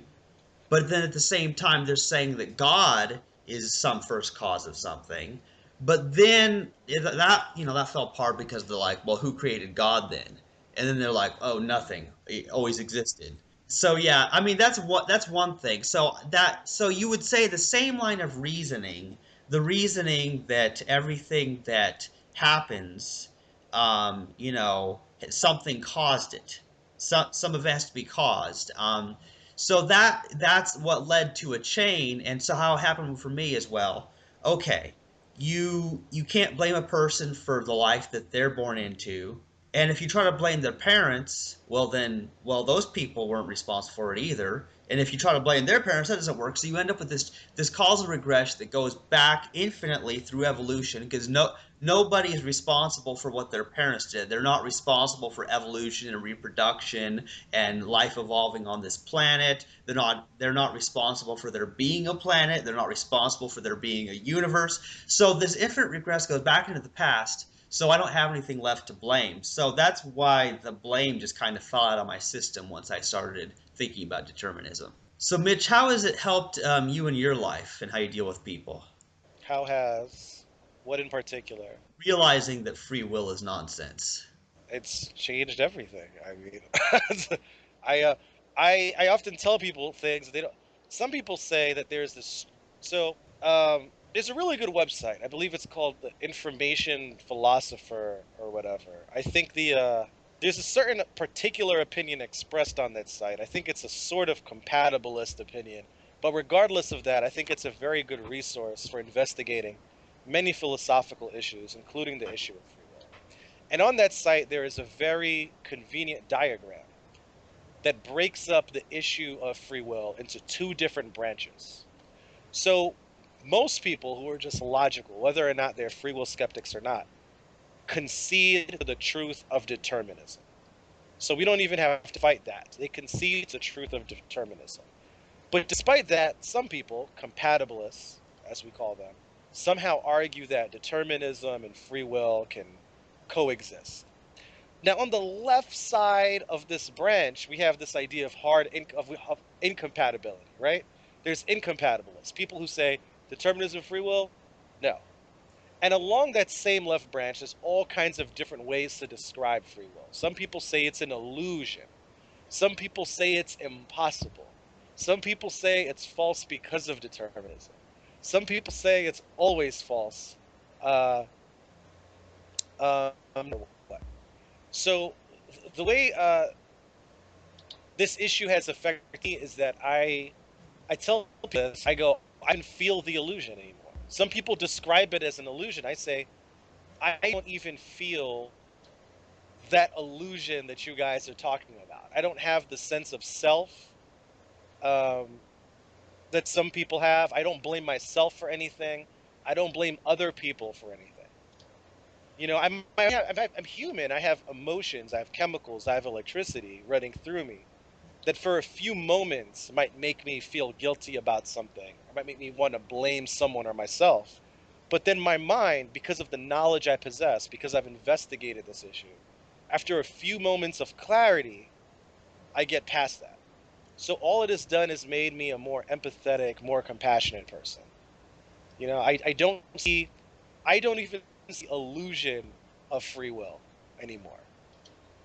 but then at the same time they're saying that God is some first cause of something. But then that fell apart because they're like, well, who created God then? And then they're like, oh, nothing. It always existed. So yeah, I mean that's one thing. So you would say the same line of reasoning, the reasoning that everything that happens, something caused it. Some event has to be caused. So that's what led to a chain, and so how it happened for me as well. Okay, you can't blame a person for the life that they're born into, and if you try to blame their parents, well, those people weren't responsible for it either. And if you try to blame their parents, that doesn't work. So you end up with this causal regression that goes back infinitely through evolution because nobody is responsible for what their parents did. They're not responsible for evolution and reproduction and life evolving on this planet. They're not responsible for there being a planet. They're not responsible for there being a universe. So this infinite regress goes back into the past. So I don't have anything left to blame. So that's why the blame just kind of fell out of my system once I started thinking about determinism. So Mitch, how has it helped you in your life and how you deal with people? How has what in particular? Realizing that free will is nonsense. It's changed everything. I mean, I uh, I often tell people things they don't. Some people say that there's this. So there's a really good website. I believe it's called the Information Philosopher or whatever. I think there's a certain particular opinion expressed on that site. I think it's a sort of compatibilist opinion. But regardless of that, I think it's a very good resource for investigating many philosophical issues, including the issue of free will. And on that site, there is a very convenient diagram that breaks up the issue of free will into two different branches. So, most people who are just logical, whether or not they're free will skeptics or not, concede to the truth of determinism. So, we don't even have to fight that. They concede to the truth of determinism. But despite that, some people, compatibilists, as we call them, somehow argue that determinism and free will can coexist. Now, on the left side of this branch, we have this idea of of incompatibility, right? There's incompatibilists, people who say determinism, free will, no. And along that same left branch, there's all kinds of different ways to describe free will. Some people say it's an illusion. Some people say it's impossible. Some people say it's false because of determinism. Some people say it's always false. Uh, what? So the way this issue has affected me is that I tell people this. I go, I can feel the illusion anymore. Some people describe it as an illusion. I say, I don't even feel that illusion that you guys are talking about. I don't have the sense of self um, that some people have. I don't blame myself for anything. I don't blame other people for anything. I'm human. I have emotions. I have chemicals. I have electricity running through me. that for a few moments might make me feel guilty about something, or might make me want to blame someone or myself. But then my mind, because of the knowledge I possess, because I've investigated this issue, after a few moments of clarity, I get past that. So all it has done is made me a more empathetic, more compassionate person. You know, I don't even see illusion of free will anymore.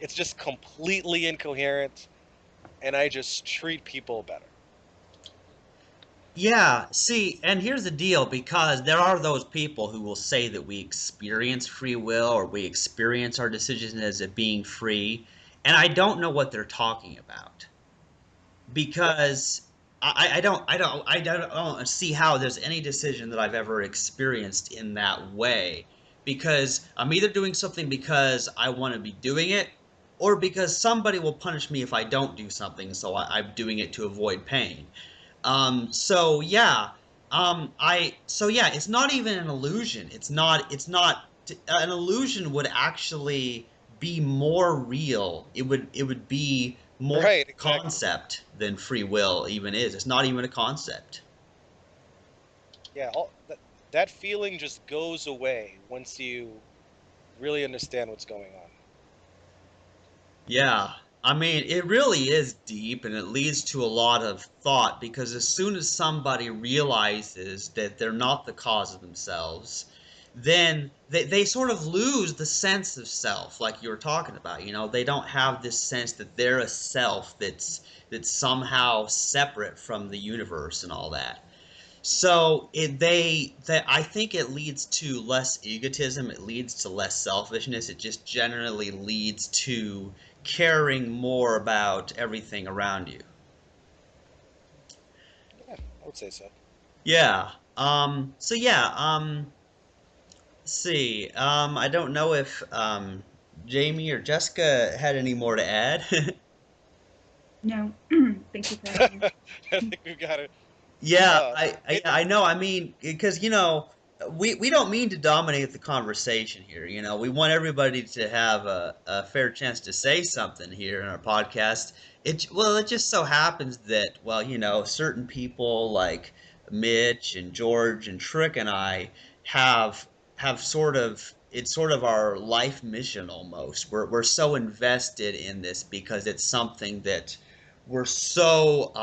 It's just completely incoherent, and I just treat people better. Yeah, see, and here's the deal, because there are those people who will say that we experience free will or we experience our decisions as it being free, and I don't know what they're talking about. Yep. Because I don't see how there's any decision that I've ever experienced in that way. Because I'm either doing something because I want to be doing it, or because somebody will punish me if I don't do something, so I'm doing it to avoid pain. So yeah, it's not even an illusion. It's not an illusion would actually be more real. It would be more Right, exactly. concept than free will even is. It's not even a concept. Yeah, that feeling just goes away once you really understand what's going on. Yeah. I mean, it really is deep and it leads to a lot of thought, because as soon as somebody realizes that they're not the cause of themselves, then they sort of lose the sense of self, like you were talking about. They don't have this sense that they're a self that's somehow separate from the universe and all that. So I think it leads to less egotism, it leads to less selfishness, it just generally leads to caring more about everything around you. Yeah, I would say so. Yeah. So yeah, let's see. I don't know if Jamie or Jessica had any more to add. No, thank you for asking. I think we've got it. Yeah, Uh, it I know. I mean, because we don't mean to dominate the conversation here. We want everybody to have a fair chance to say something here in our podcast. It just so happens that, well, certain people like Mitch and George and Trick and I have sort of, it's sort of our life mission almost. We're so invested in this because it's something that we're so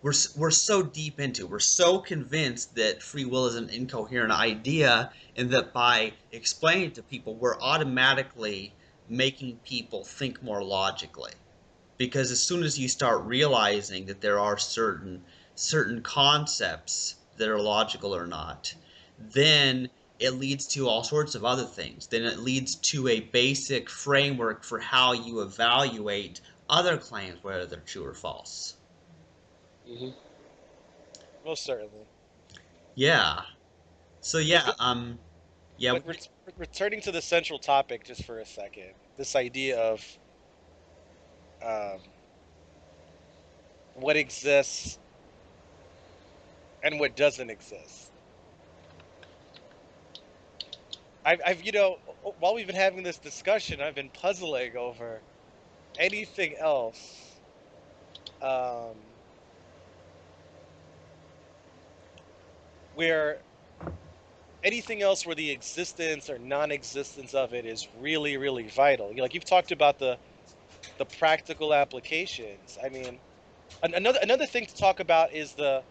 we're so deep into. We're so convinced that free will is an incoherent idea, and that by explaining it to people, we're automatically making people think more logically. Because as soon as you start realizing that there are certain concepts that are logical or not, then it leads to all sorts of other things. Then it leads to a basic framework for how you evaluate other claims, whether they're true or false. Hmm. most certainly. Yeah. So But yeah, th yeah, but returning to the central topic just for a second, this idea of um, what exists and what doesn't exist. While we've been having this discussion, I've been puzzling over anything else, um, where anything else where the existence or non-existence of it is really, really vital. Like you've talked about the practical applications. I mean, another thing to talk about is the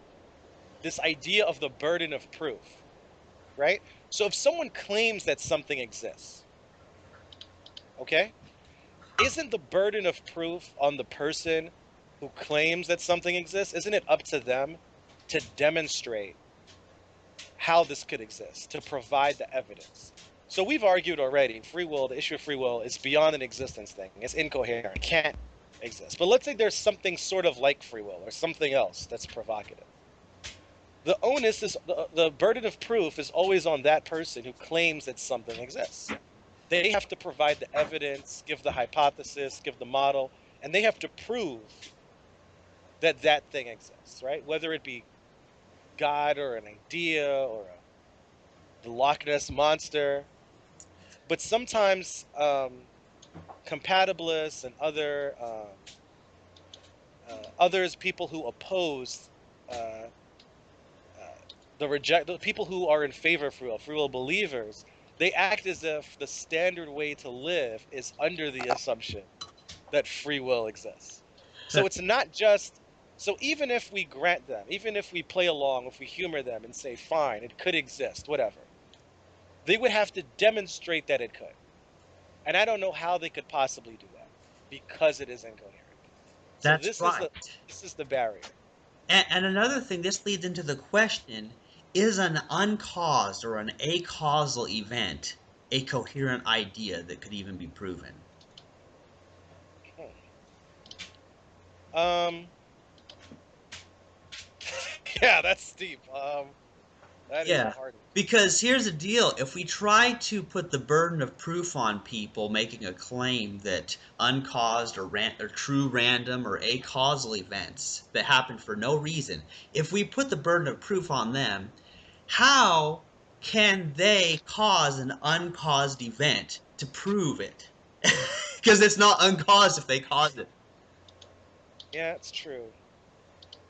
this idea of the burden of proof, right? So if someone claims that something exists, okay, isn't the burden of proof on the person who claims that something exists? Isn't it up to them to demonstrate how this could exist, to provide the evidence? So we've argued already, free will, the issue of free will is beyond an existence thing. It's incoherent. It can't exist. But let's say there's something sort of like free will or something else that's provocative. The onus is the burden of proof is always on that person who claims that something exists. They have to provide the evidence, give the hypothesis, give the model, and they have to prove that that thing exists, right? Whether it be God or an idea or the Loch Ness monster. But sometimes compatibilists and other others, people who oppose uh, the people who are in favor of free will believers, they act as if the standard way to live is under the assumption that free will exists. So it's not just so even if we grant them, even if we play along, if we humor them and say fine, it could exist, whatever, they would have to demonstrate that it could. And I don't know how they could possibly do that because it is incoherent. So That's right. this is the barrier. And another thing, this leads into the question, is an uncaused or an acausal event a coherent idea that could even be proven? Um, yeah, that's steep. That is a Yeah, hard one. because here's the deal. If we try to put the burden of proof on people making a claim that uncaused or true random or acausal events that happen for no reason, if we put the burden of proof on them, how can they cause an uncaused event to prove it? Because it's not uncaused if they cause it. Yeah, it's true.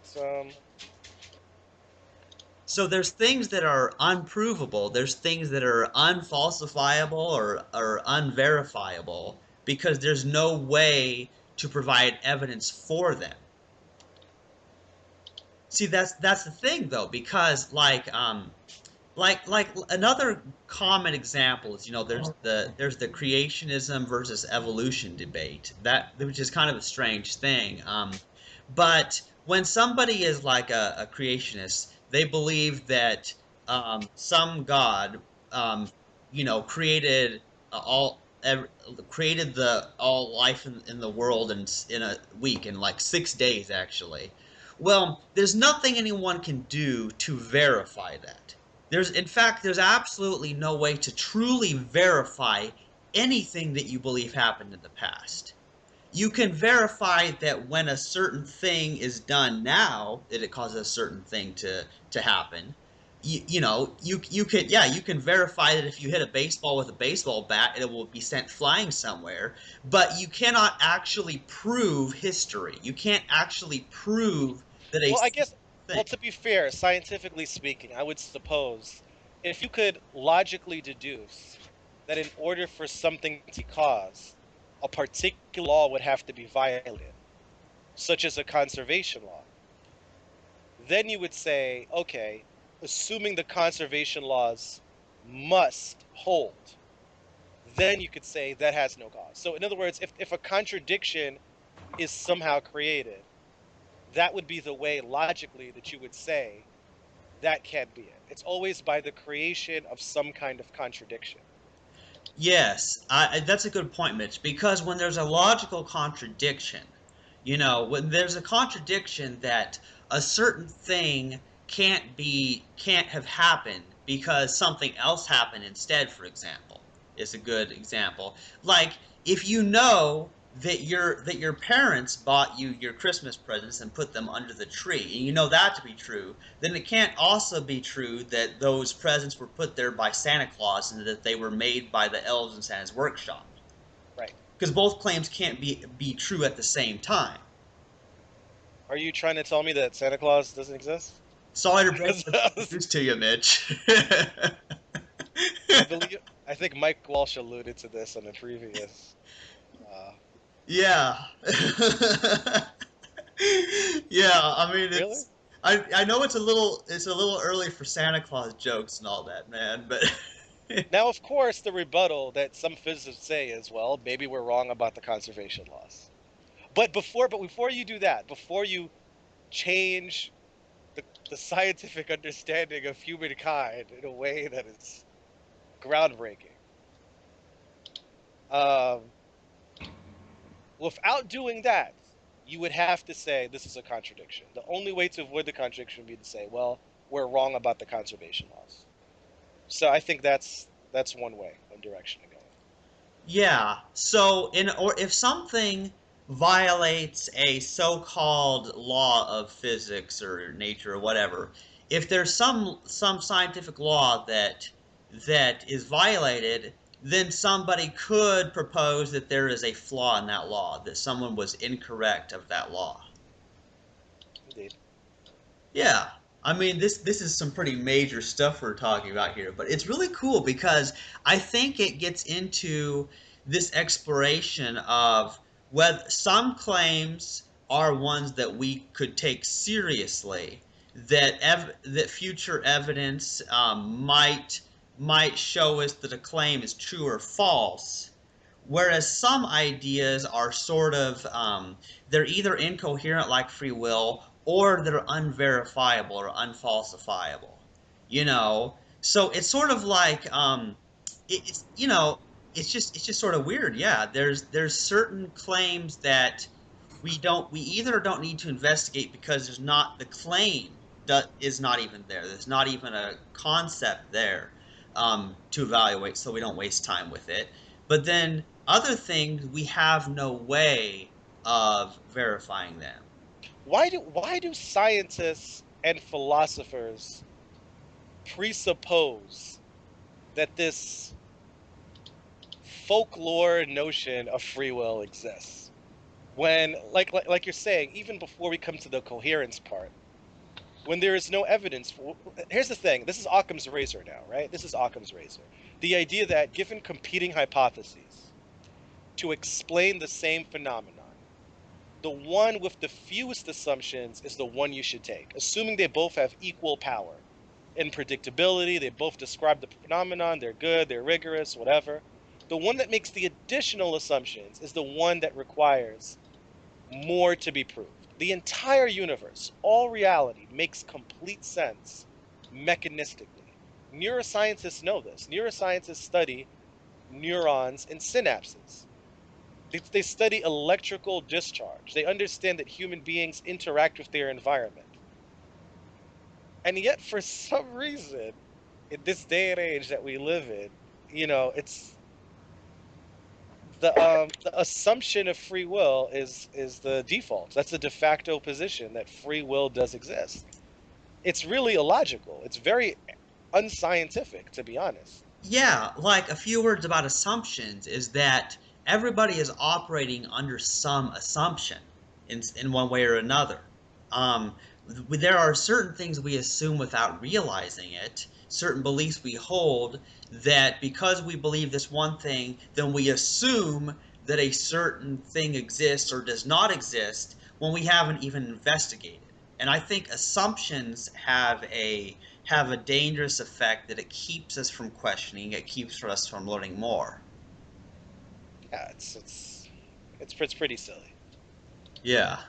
It's So there's things that are unprovable, there's things that are unfalsifiable or unverifiable because there's no way to provide evidence for them. See, that's the thing though, because like another common example is, there's the creationism versus evolution debate, that which is kind of a strange thing. But when somebody is like a creationist, they believe that some god, created created the all life in the world in a week, in like 6 days actually. Well, there's nothing anyone can do to verify that. In fact, there's absolutely no way to truly verify anything that you believe happened in the past. You can verify that when a certain thing is done now, that it causes a certain thing to happen. You can verify that if you hit a baseball with a baseball bat, it will be sent flying somewhere, but you cannot actually prove history. You can't actually prove that a well, I guess. thing. Well, to be fair, scientifically speaking, I would suppose if you could logically deduce that in order for something to cause, a particular law would have to be violated, such as a conservation law, then you would say, okay, assuming the conservation laws must hold, then you could say that has no cause. So, in other words, if a contradiction is somehow created, that would be the way logically that you would say that can't be it. It's always by the creation of some kind of contradiction. Yes, that's a good point, Mitch, because when there's a logical contradiction, when there's a contradiction that a certain thing can't have happened because something else happened instead, for example, is a good example. Like, if you know that your parents bought you your Christmas presents and put them under the tree, and you know that to be true, then it can't also be true that those presents were put there by Santa Claus and that they were made by the elves in Santa's workshop. Right. Because both claims can't be true at the same time. Are you trying to tell me that Santa Claus doesn't exist? Sorry to break 'Cause the news to you, Mitch. I believe I think Mike Walsh alluded to this on a previous. Uh, Yeah. Yeah, I mean really? I know it's a little early for Santa Claus jokes and all that, man, but Now, of course, the rebuttal that some physicists say is, well, maybe we're wrong about the conservation laws. But before you do that, before you change the scientific understanding of humankind in a way that is groundbreaking, um, without doing that, you would have to say this is a contradiction. The only way to avoid the contradiction would be to say, well, we're wrong about the conservation laws. So I think that's one direction to go. yeah. So or if something violates a so-called law of physics or nature or whatever, if there's some scientific law that is violated, then somebody could propose that there is a flaw in that law, that someone was incorrect of that law. Indeed. Yeah. I mean, this is some pretty major stuff we're talking about here, but it's really cool because I think it gets into this exploration of whether some claims are ones that we could take seriously, that future evidence might show us that a claim is true or false, whereas some ideas are sort of they're either incoherent like free will or they're unverifiable or unfalsifiable, you know. So it's sort of like it's you know it's just sort of weird. Yeah, there's certain claims that we either don't need to investigate because there's not the claim that is not even there. There's not even a concept there to evaluate, so we don't waste time with it. But then other things we have no way of verifying them. Why do scientists and philosophers presuppose that this folklore notion of free will exists? When, like you're saying, even before we come to the coherence part, when there is no evidence for, here's the thing, this is Occam's razor now, right? This is Occam's razor. The idea that given competing hypotheses to explain the same phenomenon, the one with the fewest assumptions is the one you should take, assuming they both have equal power and predictability. They both describe the phenomenon, they're good, they're rigorous, whatever. The one that makes the additional assumptions is the one that requires more to be proved. The entire universe, all reality, makes complete sense mechanistically. Neuroscientists know this. Neuroscientists study neurons and synapses. They study electrical discharge. They understand that human beings interact with their environment. And yet, for some reason, in this day and age that we live in, it's the assumption of free will is the default. That's the de facto position, that free will does exist. It's really illogical. It's very unscientific, to be honest. Yeah, like a few words about assumptions is that everybody is operating under some assumption in one way or another. Um, there are certain things we assume without realizing it, certain beliefs we hold that because we believe this one thing, then we assume that a certain thing exists or does not exist when we haven't even investigated. And I think assumptions have a dangerous effect that it keeps us from questioning, it keeps us from learning more. Yeah, it's pretty silly. Yeah.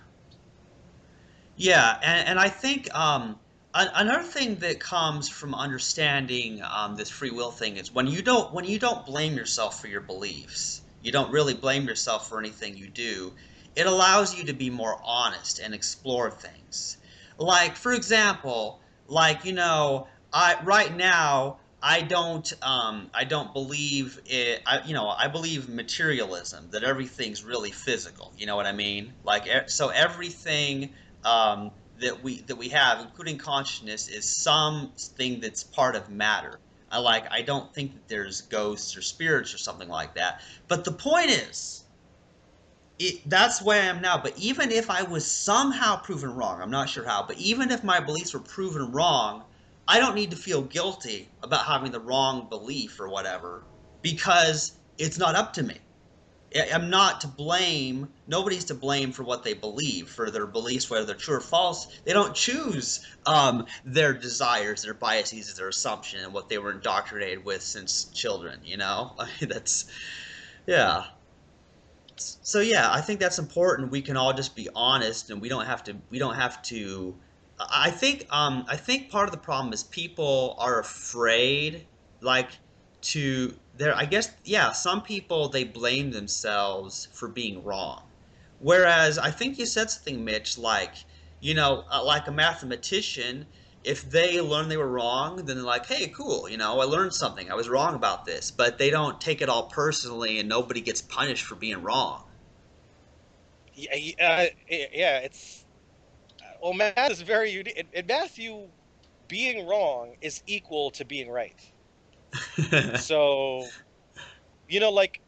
Yeah, and I think another thing that comes from understanding this free will thing is when you don't blame yourself for your beliefs, you don't really blame yourself for anything you do. It allows you to be more honest and explore things. Like for example, like I right now I don't believe it. I believe materialism, that everything's really physical. You know what I mean? Like so everything that we have, including consciousness, is something that's part of matter. I don't think that there's ghosts or spirits or something like that. But the point is, that's where I am now. But even if I was somehow proven wrong, I'm not sure how, but even if my beliefs were proven wrong, I don't need to feel guilty about having the wrong belief or whatever because it's not up to me. I'm not to blame. Nobody's to blame for what they believe, for their beliefs, whether they're true or false. They don't choose their desires, their biases, their assumption, and what they were indoctrinated with since children. I mean, yeah. So yeah, I think that's important. We can all just be honest, and we don't have to. I think part of the problem is people are afraid, like there. I guess yeah, some people they blame themselves for being wrong, whereas I think you said something, Mitch, like like a mathematician. If they learn they were wrong, then they're like, "Hey, cool, I learned something. I was wrong about this." But they don't take it all personally, and nobody gets punished for being wrong. Yeah, it's well, math is very unique. In math, being wrong is equal to being right. So, like,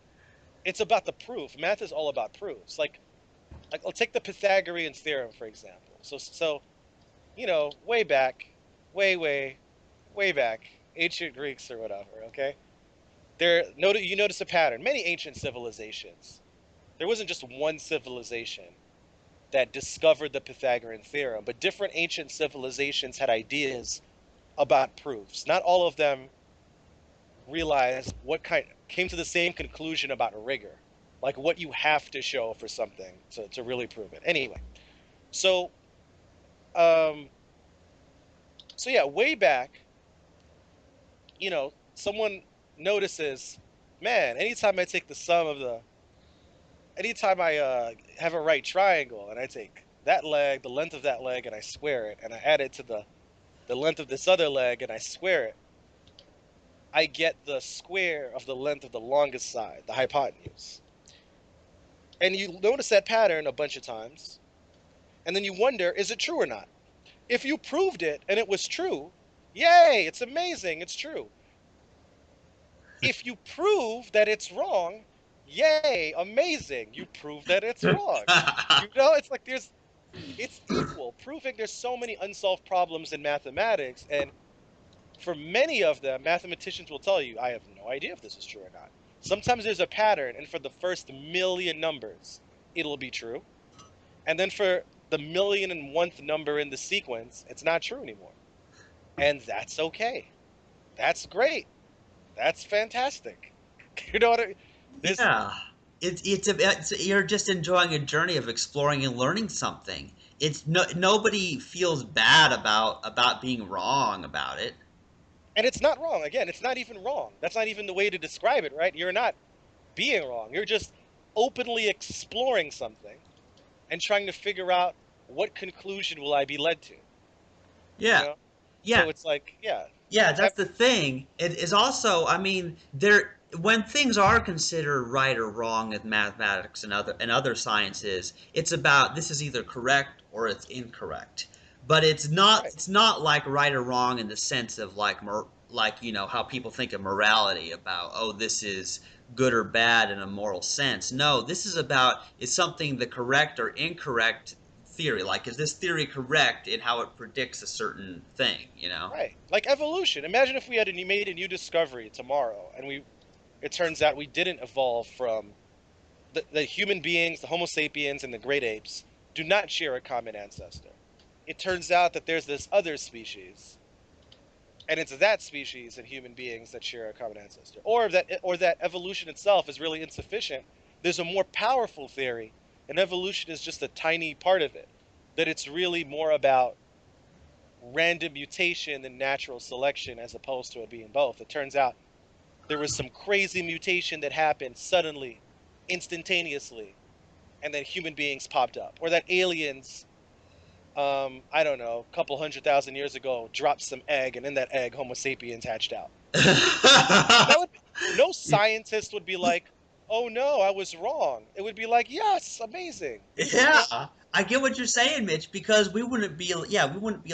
it's about the proof. Math is all about proofs. Like, Like, I'll take the Pythagorean theorem, for example. So way back, way back, ancient Greeks or whatever, okay? You notice a pattern. Many ancient civilizations, there wasn't just one civilization that discovered the Pythagorean theorem, but different ancient civilizations had ideas about proofs. Not all of them realized came to the same conclusion about rigor, like what you have to show for something to really prove it. Anyway, so um, so yeah, way back, someone notices, man, anytime I have a right triangle and I take that leg, the length of that leg, and I square it, and I add it to the length of this other leg and I square it, I get the square of the length of the longest side, the hypotenuse. And you notice that pattern a bunch of times, and then you wonder, is it true or not? If you proved it and it was true, yay, it's amazing, it's true. If you prove that it's wrong, yay, amazing, you prove that it's wrong. It's like it's equal. Proving there's so many unsolved problems in mathematics, and for many of them, mathematicians will tell you, I have no idea if this is true or not. Sometimes there's a pattern, and for the first million numbers, it'll be true. And then for the million and one number in the sequence, it's not true anymore. And that's okay. That's great. That's fantastic. You know what I mean? Yeah. You're just enjoying a journey of exploring and learning something. Nobody feels bad about being wrong about it. And it's not wrong. Again, it's not even wrong. That's not even the way to describe it, right? You're not being wrong. You're just openly exploring something and trying to figure out what conclusion will I be led to. Yeah. Yeah. So it's like, yeah. Yeah, that's the thing. It is also, I mean, when things are considered right or wrong in mathematics and other sciences, it's about this is either correct or it's incorrect. But Right. it's not like right or wrong in the sense of like how people think of morality about, oh, this is good or bad in a moral sense. No, this is about, is something the correct or incorrect theory? Like, is this theory correct in how it predicts a certain thing, you know? Right. Like evolution. Imagine if we made a new discovery tomorrow and it turns out we didn't evolve from the human beings, the Homo sapiens and the great apes do not share a common ancestor. It turns out that there's this other species, and it's that species and human beings that share a common ancestor. Or that evolution itself is really insufficient. There's a more powerful theory, and evolution is just a tiny part of it. That it's really more about random mutation than natural selection as opposed to it being both. It turns out there was some crazy mutation that happened suddenly, instantaneously, and then human beings popped up. Or that aliens, I don't know, a couple 100,000 years ago, dropped some egg, and in that egg, Homo sapiens hatched out. No scientist would be like, oh no, I was wrong. It would be like, yes, amazing. Yeah, I get what you're saying, Mitch, because we wouldn't be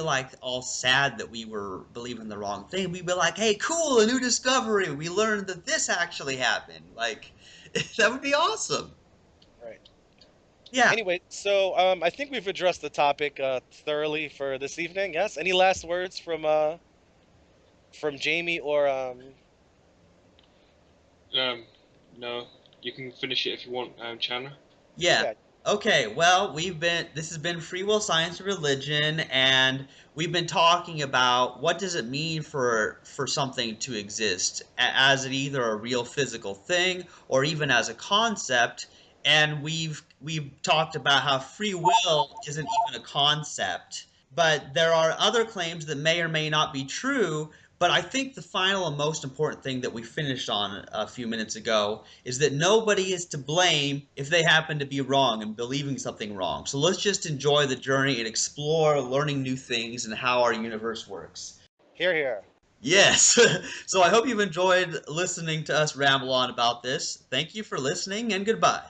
like all sad that we were believing the wrong thing. We'd be like, hey, cool, a new discovery. We learned that this actually happened. Like, that would be awesome. Right. Yeah. Anyway, so I think we've addressed the topic thoroughly for this evening. Yes. Any last words from Jamie or No, you can finish it if you want, Chandler. Yeah. yeah, Okay, well, this has been Free Will, Science, and Religion, and we've been talking about what does it mean for something to exist as it either a real physical thing or even as a concept, and we've talked about how free will isn't even a concept. But there are other claims that may or may not be true. But I think the final and most important thing that we finished on a few minutes ago is that nobody is to blame if they happen to be wrong and believing something wrong. So let's just enjoy the journey and explore learning new things and how our universe works. here, here. Yes. So I hope you've enjoyed listening to us ramble on about this. Thank you for listening and goodbye.